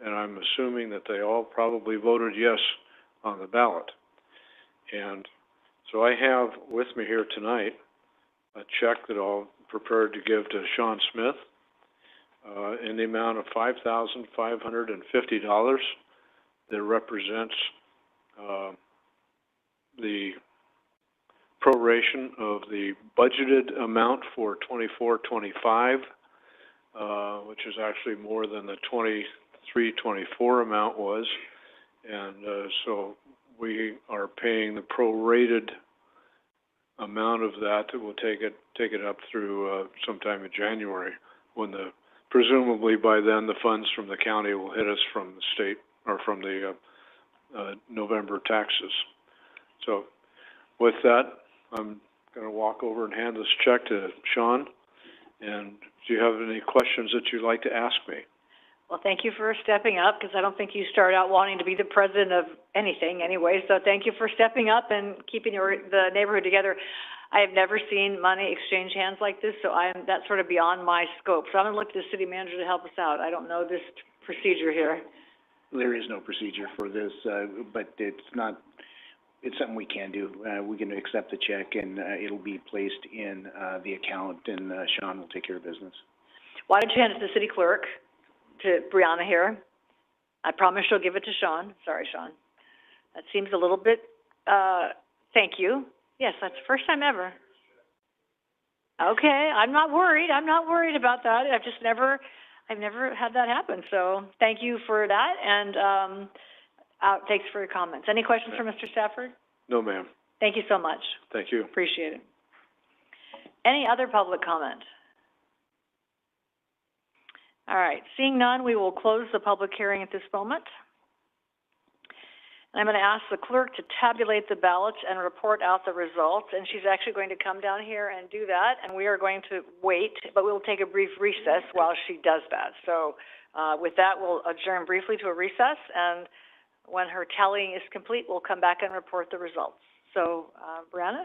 and I'm assuming that they all probably voted yes on the ballot. And so I have with me here tonight a check that I'll prepared to give to Sean Smith in the amount of $5,550 that represents the proration of the budgeted amount for 24-25, which is actually more than the 23-24 amount was. And so we are paying the prorated amount of that. We'll take it up through, sometime in January, when presumably by then, the funds from the county will hit us from the state, or from the, November taxes. So, with that, I'm gonna walk over and hand this check to Sean, and do you have any questions that you'd like to ask me? Well, thank you for stepping up, because I don't think you started out wanting to be the president of anything anyway, so thank you for stepping up and keeping the neighborhood together. I have never seen money exchange hands like this, so that's sort of beyond my scope. So I'm gonna look to the city manager to help us out. I don't know this procedure here. There is no procedure for this, but it's something we can do. We can accept the check, and, it'll be placed in, the account, and, Sean will take care of business. Why don't you hand it to the city clerk, to Brianna here? I promise she'll give it to Sean. Sorry, Sean. That seems a little bit, thank you. Yes, that's the first time ever. Okay, I'm not worried about that. I've never had that happen, so thank you for that, and, thanks for your comments. Any questions for Mr. Stafford? No, ma'am. Thank you so much. Thank you. Appreciate it. Any other public comment? All right, seeing none, we will close the public hearing at this moment. I'm going to ask the clerk to tabulate the ballots and report out the results, and she's actually going to come down here and do that, and we are going to wait, but we will take a brief recess while she does that. So, with that, we'll adjourn briefly to a recess, and when her tallying is complete, we'll come back and report the results. So, Brianna?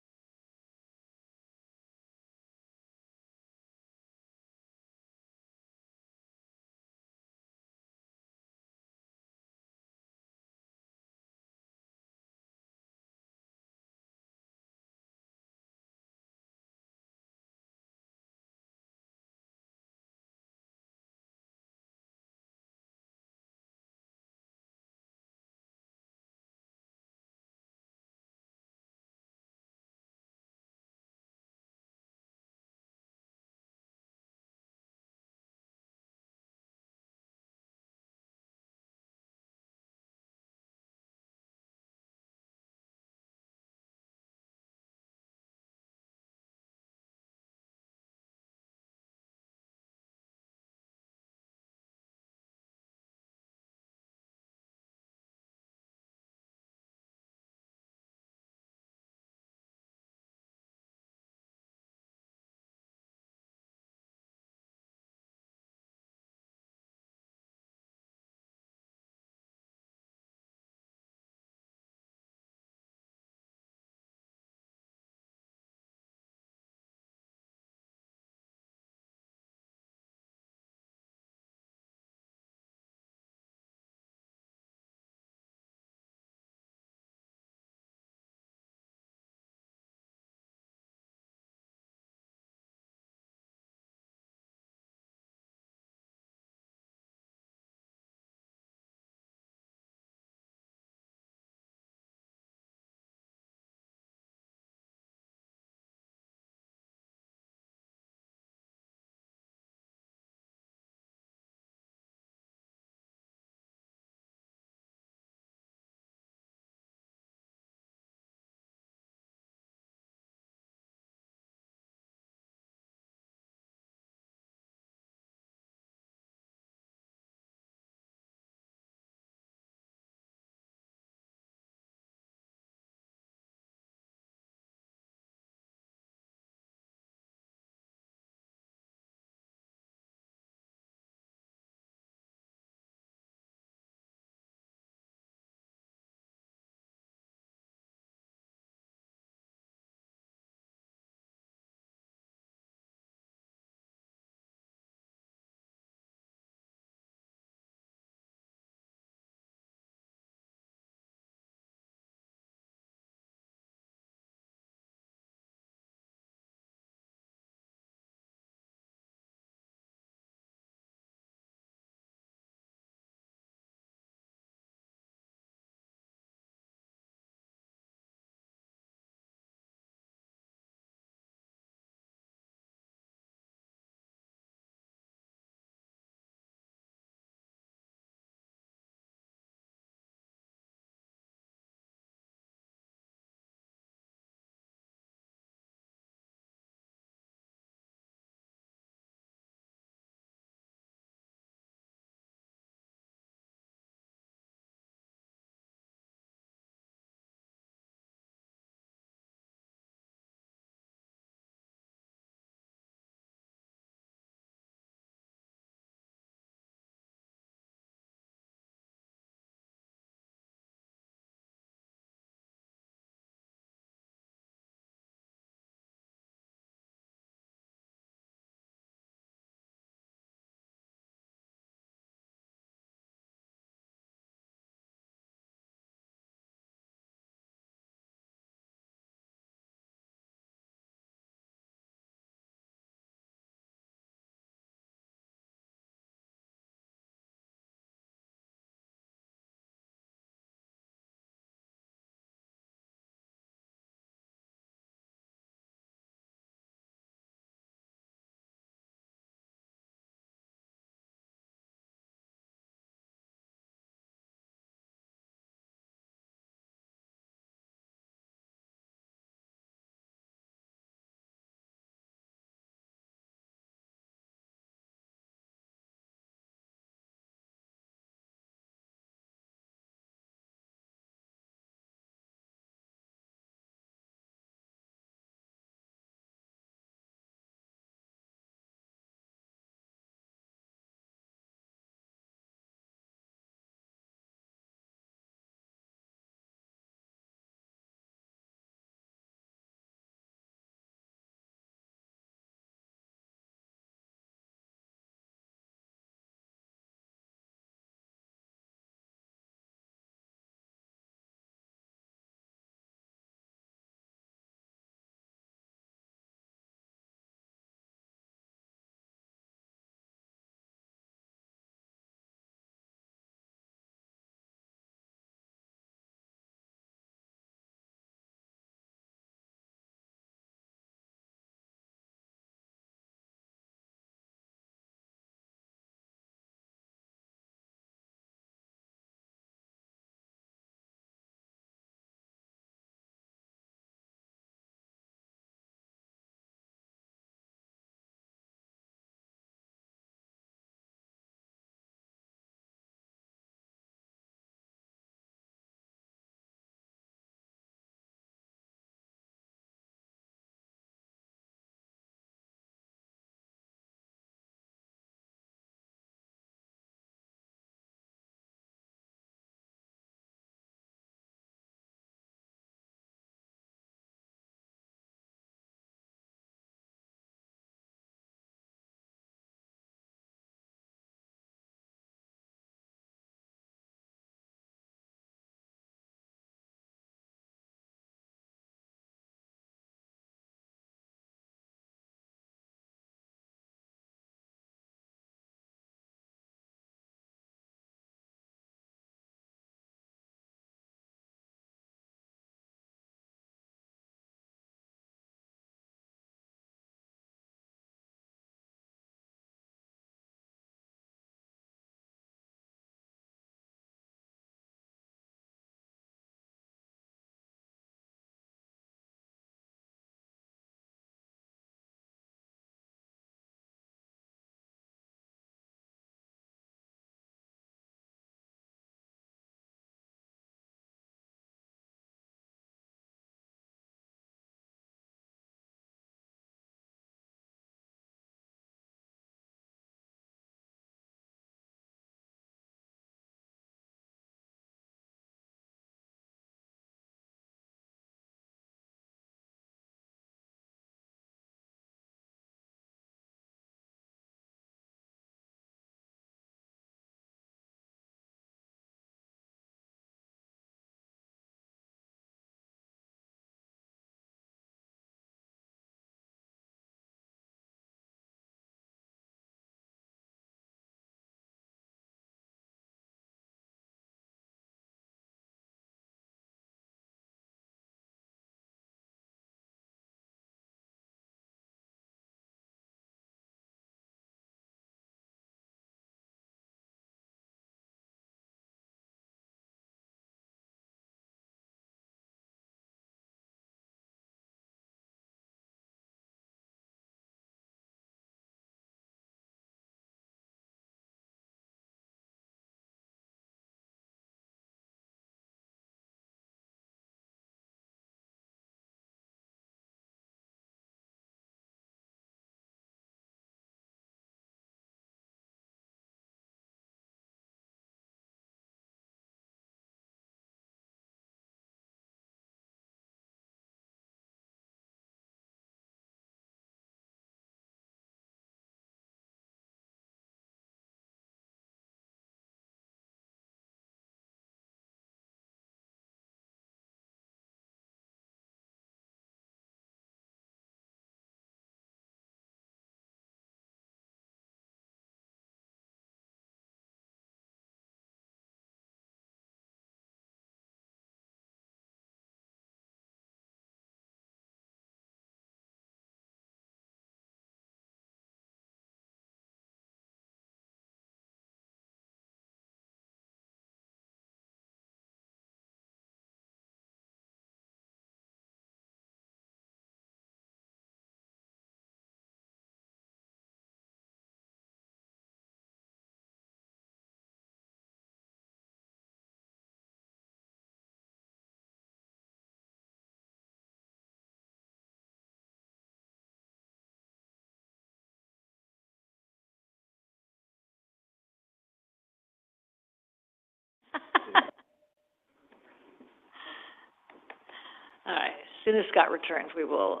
All right, as soon as Scott returns, we will,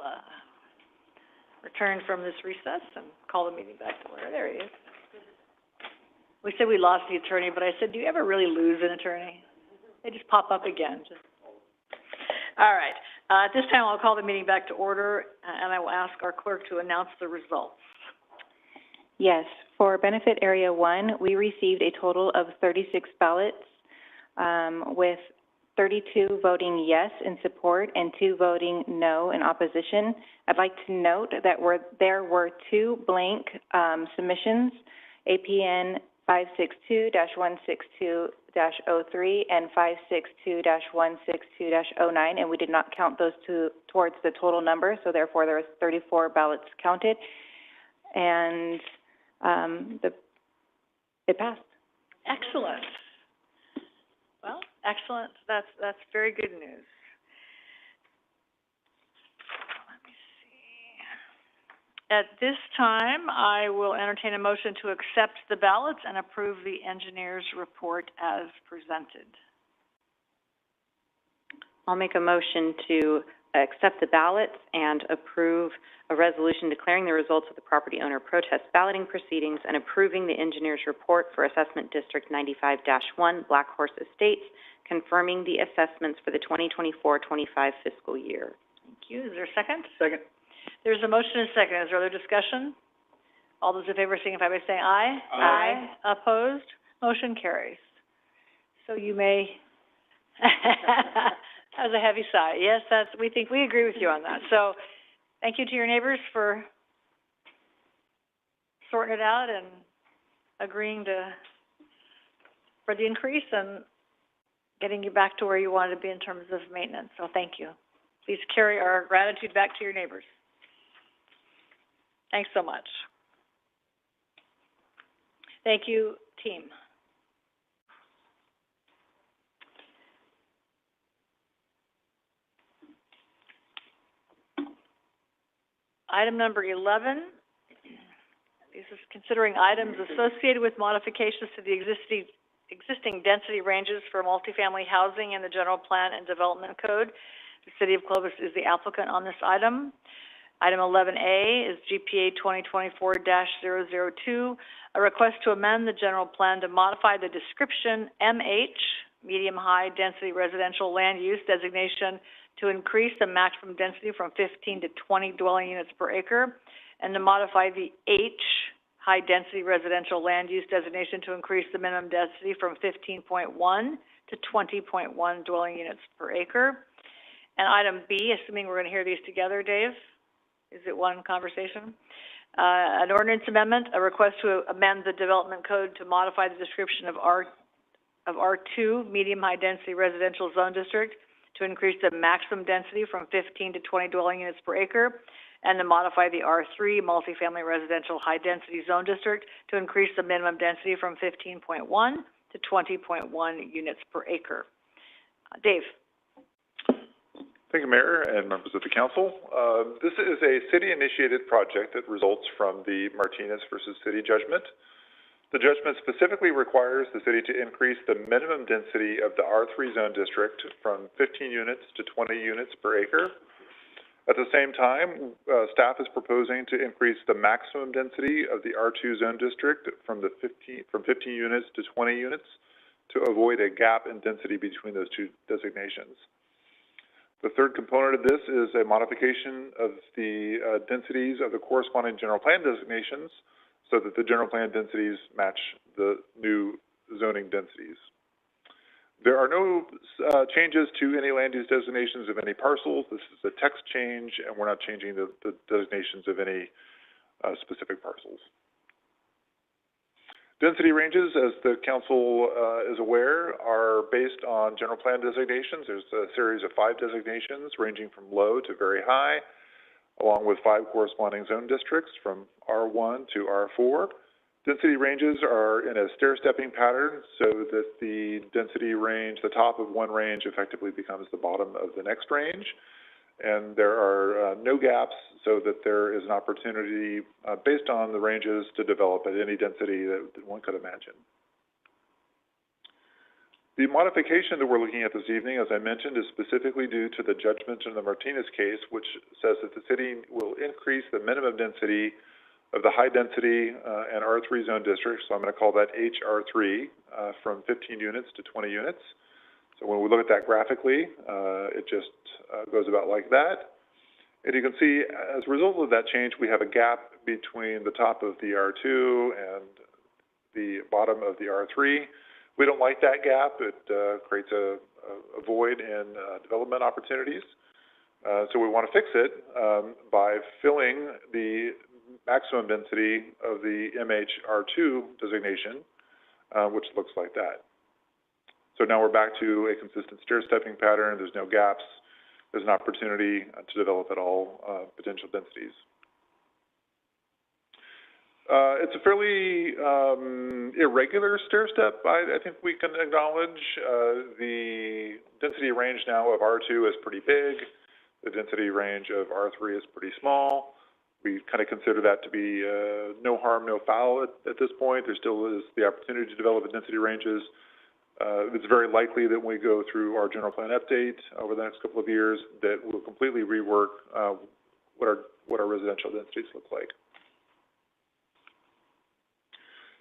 return from this recess and call the meeting back to order. There he is. We said we lost the attorney, but I said, do you ever really lose an attorney? They just pop up again. All right, at this time, I'll call the meeting back to order, and I will ask our clerk to announce the results. Yes, for Benefit Area 1, we received a total of 36 ballots, with 32 voting yes in support and 2 voting no in opposition. I'd like to note that there were 2 blank submissions, APN 562-162-03 and 562-162-09, and we did not count those two towards the total number, so therefore there was 34 ballots counted, and it passed. Excellent. Well, excellent. That's very good news. Let me see. At this time, I will entertain a motion to accept the ballots and approve the engineer's report as presented. I'll make a motion to accept the ballots and approve a resolution declaring the results of the property owner protest balloting proceedings and approving the engineer's report for Assessment District 95-1, Black Horse Estates, confirming the assessments for the 2024-25 fiscal year. Thank you. Is there a second? Second. There's a motion and a second. Is there other discussion? All those in favor signify by saying aye. Aye. Opposed? Motion carries. So you may, that was a heavy sigh. Yes, we agree with you on that. So thank you to your neighbors for sorting it out and agreeing for the increase and getting you back to where you wanted to be in terms of maintenance. So thank you. Please carry our gratitude back to your neighbors. Thanks so much. Thank you, team. Item number 11, this is considering items associated with modifications to the existing density ranges for multifamily housing in the General Plan and Development Code. The City of Clovis is the applicant on this item. Item 11A is GPA 2024-002, a request to amend the general plan to modify the description MH, medium-high density residential land use designation, to increase the maximum density from 15 to 20 dwelling units per acre, and to modify the H, high density residential land use designation, to increase the minimum density from 15.1 to 20.1 dwelling units per acre. And item B, assuming we're going to hear these together, Dave, is it one conversation? An ordinance amendment, a request to amend the development code to modify the description of R2, medium-high density residential zone district, to increase the maximum density from 15 to 20 dwelling units per acre, and to modify the R3, multifamily residential high density zone district, to increase the minimum density from 15.1 to 20.1 units per acre. Dave. Thank you, Mayor and members of the council. This is a city-initiated project that results from the Martinez versus City judgment. The judgment specifically requires the city to increase the minimum density of the R3 zone district from 15 units to 20 units per acre. At the same time, staff is proposing to increase the maximum density of the R2 zone district from 15 units to 20 units to avoid a gap in density between those two designations. The third component of this is a modification of the densities of the corresponding general plan designations so that the general plan densities match the new zoning densities. There are no changes to any land use designations of any parcels. This is a text change, and we're not changing the designations of any specific parcels. Density ranges, as the council is aware, are based on general plan designations. There's a series of 5 designations ranging from low to very high, along with 5 corresponding zone districts from R1 to R4. Density ranges are in a stair-stepping pattern so that the density range, the top of one range effectively becomes the bottom of the next range. And there are no gaps so that there is an opportunity based on the ranges to develop at any density that one could imagine. The modification that we're looking at this evening, as I mentioned, is specifically due to the judgment in the Martinez case, which says that the city will increase the minimum density of the high-density and R3 zone districts, so I'm going to call that HR3, from 15 units to 20 units. So when we look at that graphically, it just goes about like that. And you can see, as a result of that change, we have a gap between the top of the R2 and the bottom of the R3. We don't like that gap. It creates a void in development opportunities. So we want to fix it by filling the maximum density of the MHR2 designation, which looks like that. So now we're back to a consistent stair-stepping pattern. There's no gaps. There's an opportunity to develop at all potential densities. It's a fairly irregular stair-step, I think we can acknowledge. The density range now of R2 is pretty big. The density range of R3 is pretty small. We kind of consider that to be no harm, no foul at this point. There still is the opportunity to develop the density ranges. It's very likely that when we go through our general plan update over the next couple of years that we'll completely rework what our residential densities look like.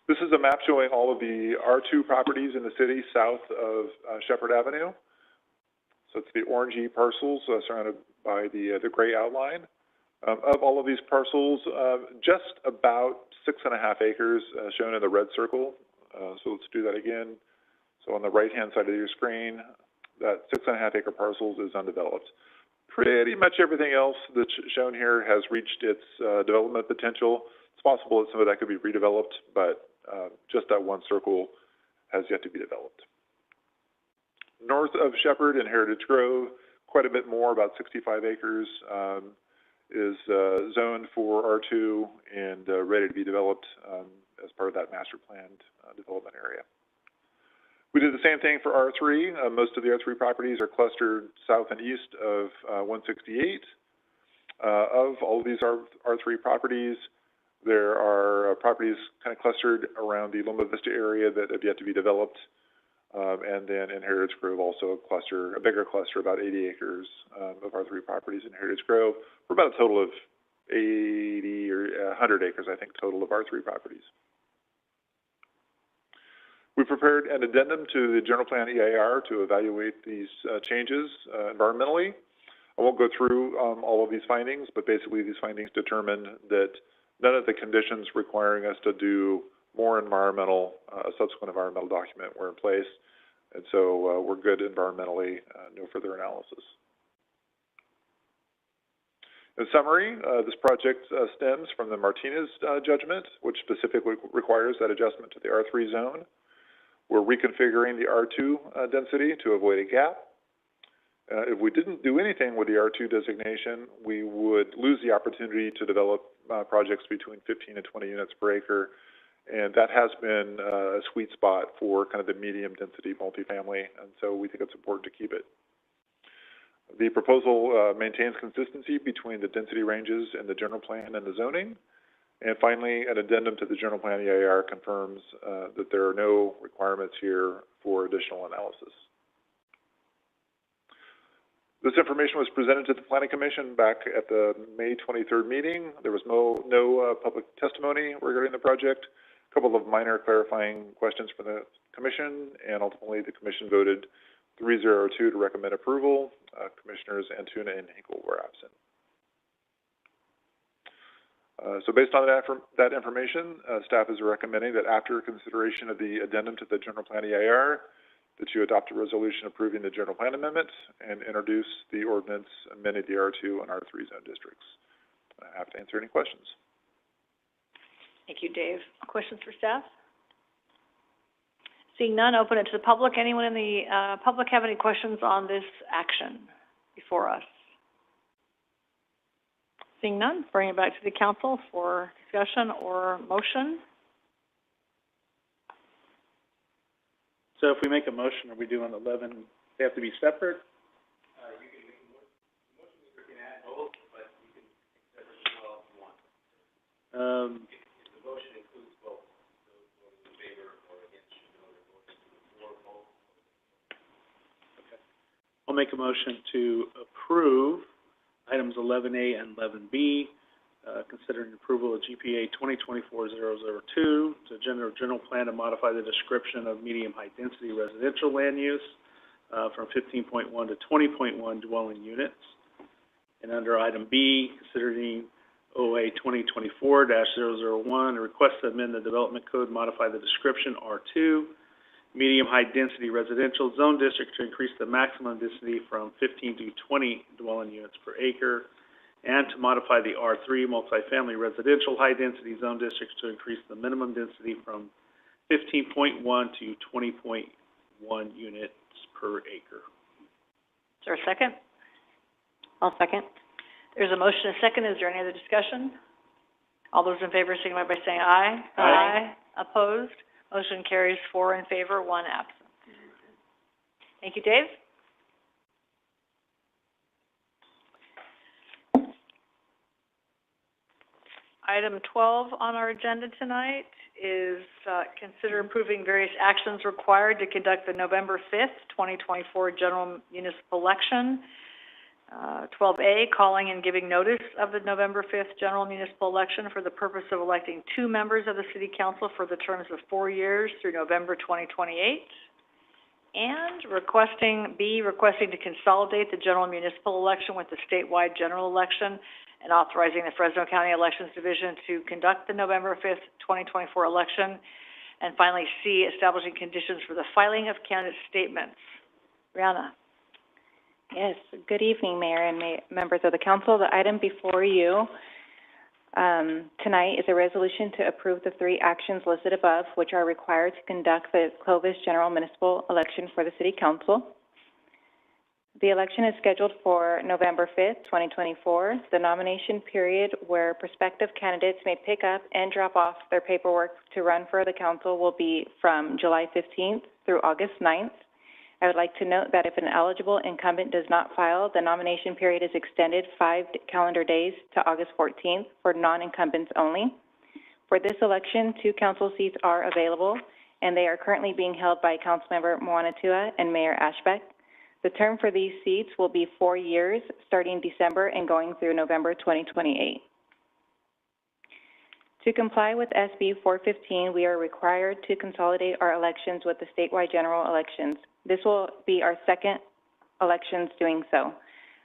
This is a map showing all of the R2 properties in the city south of Shepherd Avenue. So it's the orangey parcels surrounded by the gray outline. Of all of these parcels, just about 6.5 acres shown in the red circle. So let's do that again. So on the right-hand side of your screen, that 6.5 acre parcels is undeveloped. Pretty much everything else that's shown here has reached its development potential. It's possible that some of that could be redeveloped, but just that one circle has yet to be developed. North of Shepherd in Heritage Grove, quite a bit more, about 65 acres, is zoned for R2 and ready to be developed as part of that master planned development area. We did the same thing for R3. Most of the R3 properties are clustered south and east of 168. Of all of these R3 properties, there are properties kind of clustered around the Loma Vista area that have yet to be developed. And then in Heritage Grove, also a bigger cluster, about 80 acres of R3 properties in Heritage Grove, for about a total of 80 or 100 acres, I think, total of R3 properties. We prepared an addendum to the general plan EIR to evaluate these changes environmentally. I won't go through all of these findings, but basically these findings determined that none of the conditions requiring us to do more subsequent environmental document were in place. And so we're good environmentally, no further analysis. In summary, this project stems from the Martinez judgment, which specifically requires that adjustment to the R3 zone. We're reconfiguring the R2 density to avoid a gap. If we didn't do anything with the R2 designation, we would lose the opportunity to develop projects between 15 and 20 units per acre. And that has been a sweet spot for kind of the medium density multifamily, and so we think it's important to keep it. The proposal maintains consistency between the density ranges in the general plan and the zoning. And finally, an addendum to the general plan EIR confirms that there are no requirements here for additional analysis. This information was presented to the Planning Commission back at the May 23rd meeting. There was no public testimony regarding the project. A couple of minor clarifying questions from the Commission, and ultimately the Commission voted 3-0-2 to recommend approval. Commissioners Antuna and Hinkle were absent. So based on that information, staff is recommending that after consideration of the addendum to the general plan EIR, that you adopt a resolution approving the general plan amendment and introduce the ordinance amending the R2 and R3 zone districts. I have to answer any questions. Thank you, Dave. Questions for staff? Seeing none, open it to the public. Anyone in the public have any questions on this action before us? Seeing none, bring it back to the council for discussion or motion. So if we make a motion, are we doing 11, they have to be separate? You can make a motion, you can add both, but you can separate as well if you want. If the motion includes both, those voting in favor or against should know they're voting for both. I'll make a motion to approve items 11A and 11B, considering approval of GPA 2024-002 to general plan to modify the description of medium-high density residential land use from 15.1 to 20.1 dwelling units. And under item B, considering OA 2024-001, a request to amend the development code, modify the description R2, medium-high density residential zone district to increase the maximum density from 15 to 20 dwelling units per acre, and to modify the R3 multifamily residential high-density zone districts to increase the minimum density from 15.1 to 20.1 units per acre. Is there a second? I'll second. There's a motion and a second. Is there any other discussion? All those in favor signify by saying aye. Aye. Opposed? Motion carries 4 in favor, 1 absent. Thank you, Dave. Item 12 on our agenda tonight is consider approving various actions required to conduct the November 5th, 2024 general municipal election. 12A, calling and giving notice of the November 5th general municipal election for the purpose of electing 2 members of the City Council for the terms of 4 years through November 2028. And requesting to consolidate the general municipal election with the statewide general election and authorizing the Fresno County Elections Division to conduct the November 5th, 2024 election. And finally, C, establishing conditions for the filing of candidate statements. Brianna. Yes, good evening, Mayor and members of the council. The item before you tonight is a resolution to approve the 3 actions listed above, which are required to conduct the Clovis general municipal election for the City Council. The election is scheduled for November 5th, 2024. The nomination period where prospective candidates may pick up and drop off their paperwork to run for the council will be from July 15th through August 9th. I would like to note that if an eligible incumbent does not file, the nomination period is extended 5 calendar days to August 14th for non-incumbents only. For this election, 2 council seats are available, and they are currently being held by Councilmember Moanatua and Mayor Ashbeck. The term for these seats will be 4 years, starting December and going through November 2028. To comply with SB 415, we are required to consolidate our elections with the statewide general elections. This will be our second elections doing so.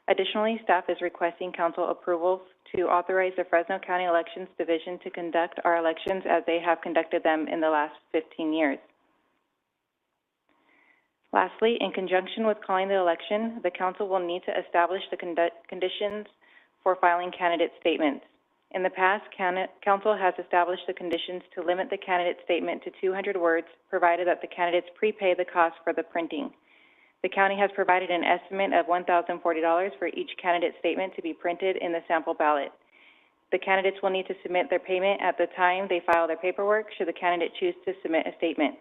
Additionally, staff is requesting council approval to authorize the Fresno County Elections Division to conduct our elections as they have conducted them in the last 15 years. Lastly, in conjunction with calling the election, the council will need to establish the conditions for filing candidate statements. In the past, council has established the conditions to limit the candidate statement to 200 words, provided that the candidates prepay the cost for the printing. The county has provided an estimate of $1,040 for each candidate statement to be printed in the sample ballot. The candidates will need to submit their payment at the time they file their paperwork, should the candidate choose to submit a statement.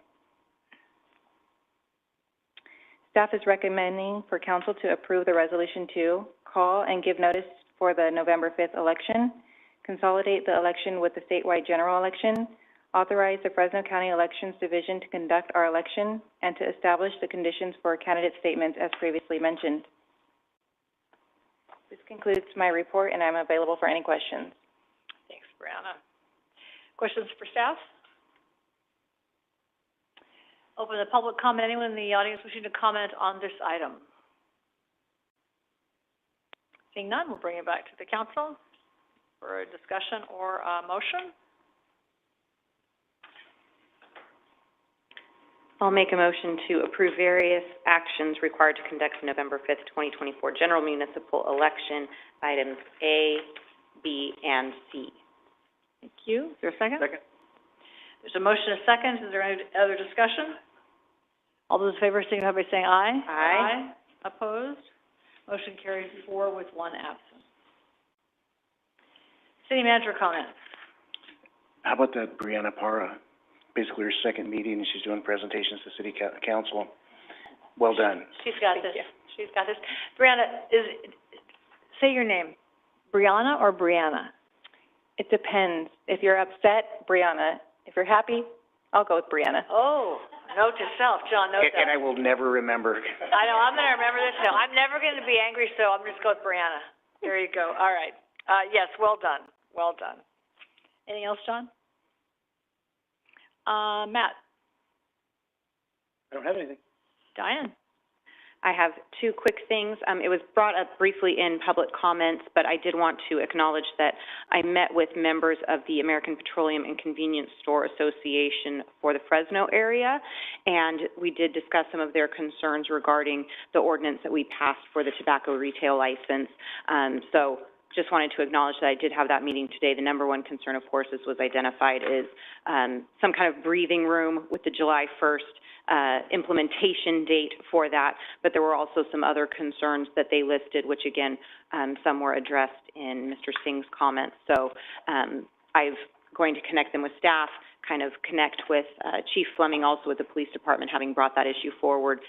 Staff is recommending for council to approve the resolution to call and give notice for the November 5th election, consolidate the election with the statewide general election, authorize the Fresno County Elections Division to conduct our election, and to establish the conditions for candidate statements as previously mentioned. This concludes my report, and I'm available for any questions. Thanks, Brianna. Questions for staff? Open the public comment. Anyone in the audience wishing to comment on this item? Seeing none, we'll bring it back to the council for a discussion or a motion. I'll make a motion to approve various actions required to conduct the November 5th, 2024 general municipal election, items A, B, and C. Thank you. Is there a second? Second. There's a motion and a second. Is there any other discussion? All those in favor signify by saying aye. Aye. Opposed? Motion carries 4 with 1 absent. City manager comments. How about that Brianna Parra? Basically her second meeting, and she's doing presentations to city council. Well done. She's got this. She's got this. Brianna, say your name. Brianna or Brianna? It depends. If you're upset, Brianna. If you're happy, I'll go with Brianna. Oh, Note to self, John, note that. And I will never remember. I know, I'm gonna remember this now. I'm never gonna be angry, so I'm just going with Brianna. There you go, all right. Yes, well done, well done. Anything else, John? Matt? I don't have anything. Diane? I have two quick things. It was brought up briefly in public comments, but I did want to acknowledge that I met with members of the American Petroleum and Convenience Store Association for the Fresno area, and we did discuss some of their concerns regarding the ordinance that we passed for the tobacco retail license. So just wanted to acknowledge that I did have that meeting today. The number one concern, of course, as was identified, is some kind of breathing room with the July 1st implementation date for that, but there were also some other concerns that they listed, which again, some were addressed in Mr. Singh's comments. So I'm going to connect them with staff, kind of connect with Chief Fleming, also with the police department, having brought that issue forward,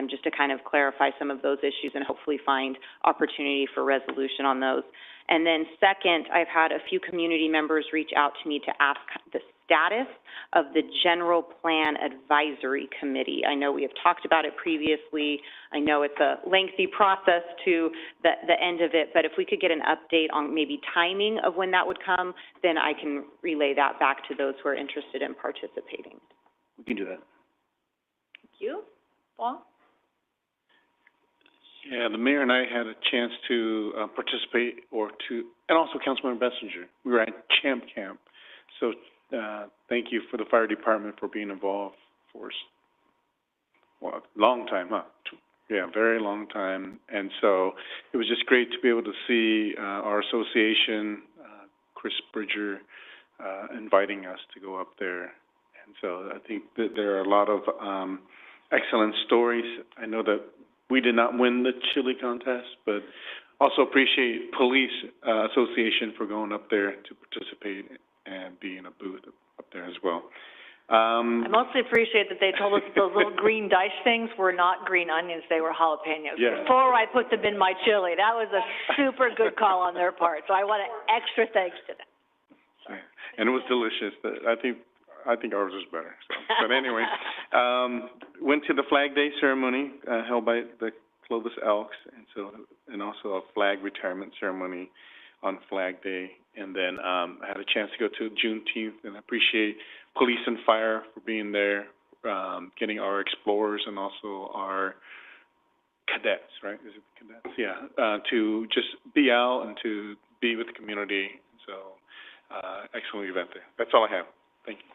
just to kind of clarify some of those issues and hopefully find opportunity for resolution on those. And then second, I've had a few community members reach out to me to ask the status of the General Plan Advisory Committee. I know we have talked about it previously. I know it's a lengthy process to the end of it, but if we could get an update on maybe timing of when that would come, then I can relay that back to those who are interested in participating. We can do that. Thank you. Paul? Yeah, the mayor and I had a chance to participate, and also Councilmember Bessinger. We were at Champ Camp. So thank you for the fire department for being involved for us. Well, long time, huh? Yeah, very long time. And so it was just great to be able to see our association, Chris Bridger, inviting us to go up there. And so I think that there are a lot of excellent stories. I know that we did not win the chili contest, but also appreciate Police Association for going up there to participate and be in a booth up there as well. I mostly appreciate that they told us those little green dice things were not green onions, they were jalapenos. Yeah. Before I put them in my chili. That was a super good call on their part, so I want an extra thanks to them. Sorry. And it was delicious. I think ours was better. So. But anyway, went to the Flag Day ceremony held by the Clovis Elks, and also a flag retirement ceremony on Flag Day. And then I had a chance to go to Juneteenth, and I appreciate police and fire for being there, getting our explorers and also our cadets, right? Is it cadets? Yeah, to just be out and to be with the community. So, excellent event there. That's all I have. Thank you.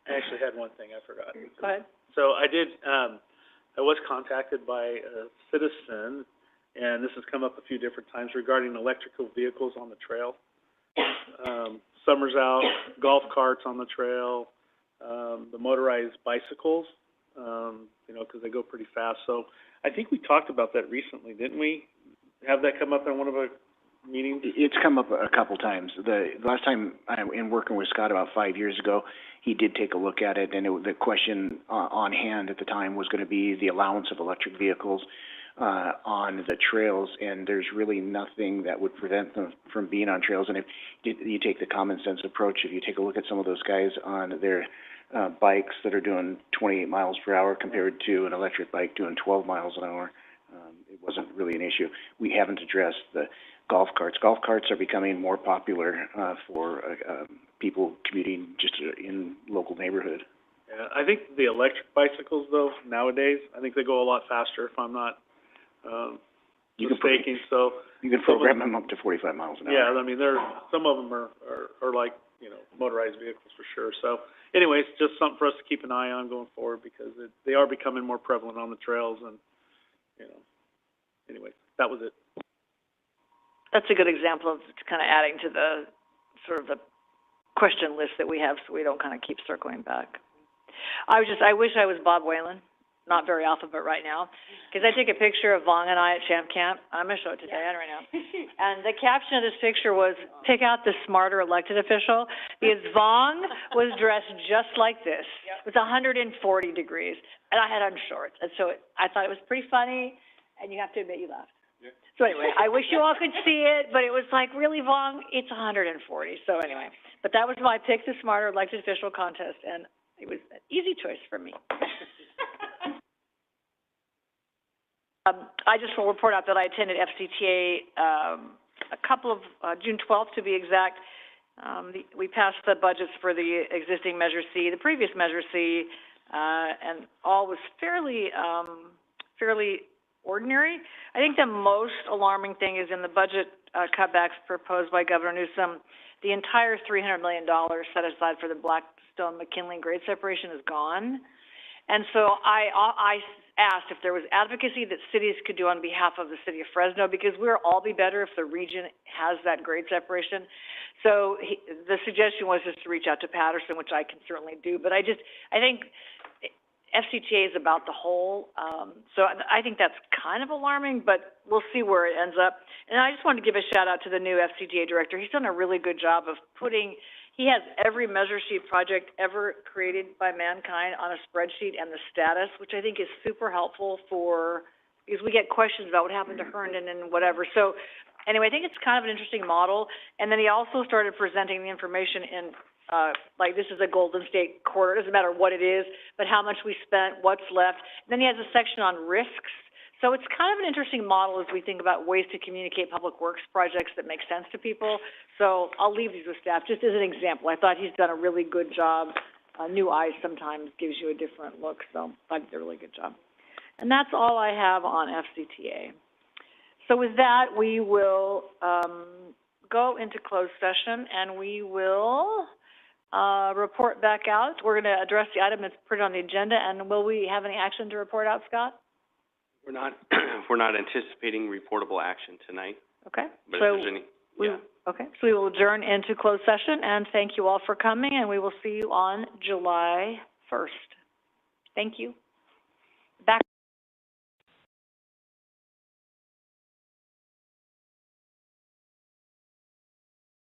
I actually had one thing I forgot. Go ahead. So I did, I was contacted by a citizen, and this has come up a few different times regarding electrical vehicles on the trail. Summer's out, golf carts on the trail, the motorized bicycles, you know, because they go pretty fast. So I think we talked about that recently, didn't we? Have that come up in one of our meetings? It's come up a couple times. The last time in working with Scott about 5 years ago, he did take a look at it, and the question on hand at the time was going to be the allowance of electric vehicles on the trails, and there's really nothing that would prevent them from being on trails. And if you take the common sense approach, if you take a look at some of those guys on their bikes that are doing 28 miles per hour compared to an electric bike doing 12 miles an hour, it wasn't really an issue. We haven't addressed the golf carts. Golf carts are becoming more popular for people commuting just in local neighborhood. Yeah, I think the electric bicycles, though, nowadays, I think they go a lot faster, if I'm not mistaken. So you can program them up to 45 miles an hour. Yeah, I mean, some of them are like, you know, motorized vehicles for sure. So anyways, just something for us to keep an eye on going forward, because they are becoming more prevalent on the trails, and, you know, anyway, that was it. That's a good example of kind of adding to the sort of the question list that we have, so we don't kind of keep circling back. I wish I was Bob Whalen, not very often, but right now, because I took a picture of Vong and I at Champ Camp. I'm going to show it to Diane right now. And the caption of this picture was, "Pick out the smarter elected official," because Vong was dressed just like this. It was 140 degrees, and I had on shorts. And so I thought it was pretty funny, and you have to admit you laughed. Yeah. So anyway, I wish you all could see it, but it was like, really, Vong? It's 140. So anyway, but that was my Pick the Smarter Elected Official contest, and It was an easy choice for me. I just will report out that I attended FCTA, a couple of, June 12th to be exact. We passed the budgets for the existing Measure C, the previous Measure C, and all was fairly ordinary. I think the most alarming thing is in the budget cutbacks proposed by Governor Newsom, the entire $300 million set aside for the Blackstone-McKinley grade separation is gone. And so I asked if there was advocacy that cities could do on behalf of the city of Fresno, because we'll all be better if the region has that grade separation. So the suggestion was just to reach out to Patterson, which I can certainly do. But I think FCTA is about the whole. So I think that's kind of alarming, but we'll see where it ends up. And I just wanted to give a shout out to the new FCTA director. He's done a really good job of he has every Measure Sheet project ever created by mankind on a spreadsheet and the status, which I think is super helpful because we get questions about what happened to Herndon and whatever. So anyway, I think it's kind of an interesting model. And then he also started presenting the information in, like this is a Golden State quarter, it doesn't matter what it is, but how much we spent, what's left. And then he has a section on risks. So it's kind of an interesting model as we think about ways to communicate public works projects that make sense to people. So I'll leave these with staff just as an example. I thought he's done a really good job. New eyes sometimes gives you a different look, so I did a really good job. And that's all I have on FCTA. So with that, we will go into closed session, and we will report back out. We're going to address the item that's put on the agenda, and will we have any action to report out, Scott? We're not anticipating reportable action tonight. Okay. But so if there's any, okay. So we will adjourn into closed session, and thank you all for coming, and we will see you on July 1st. Thank you.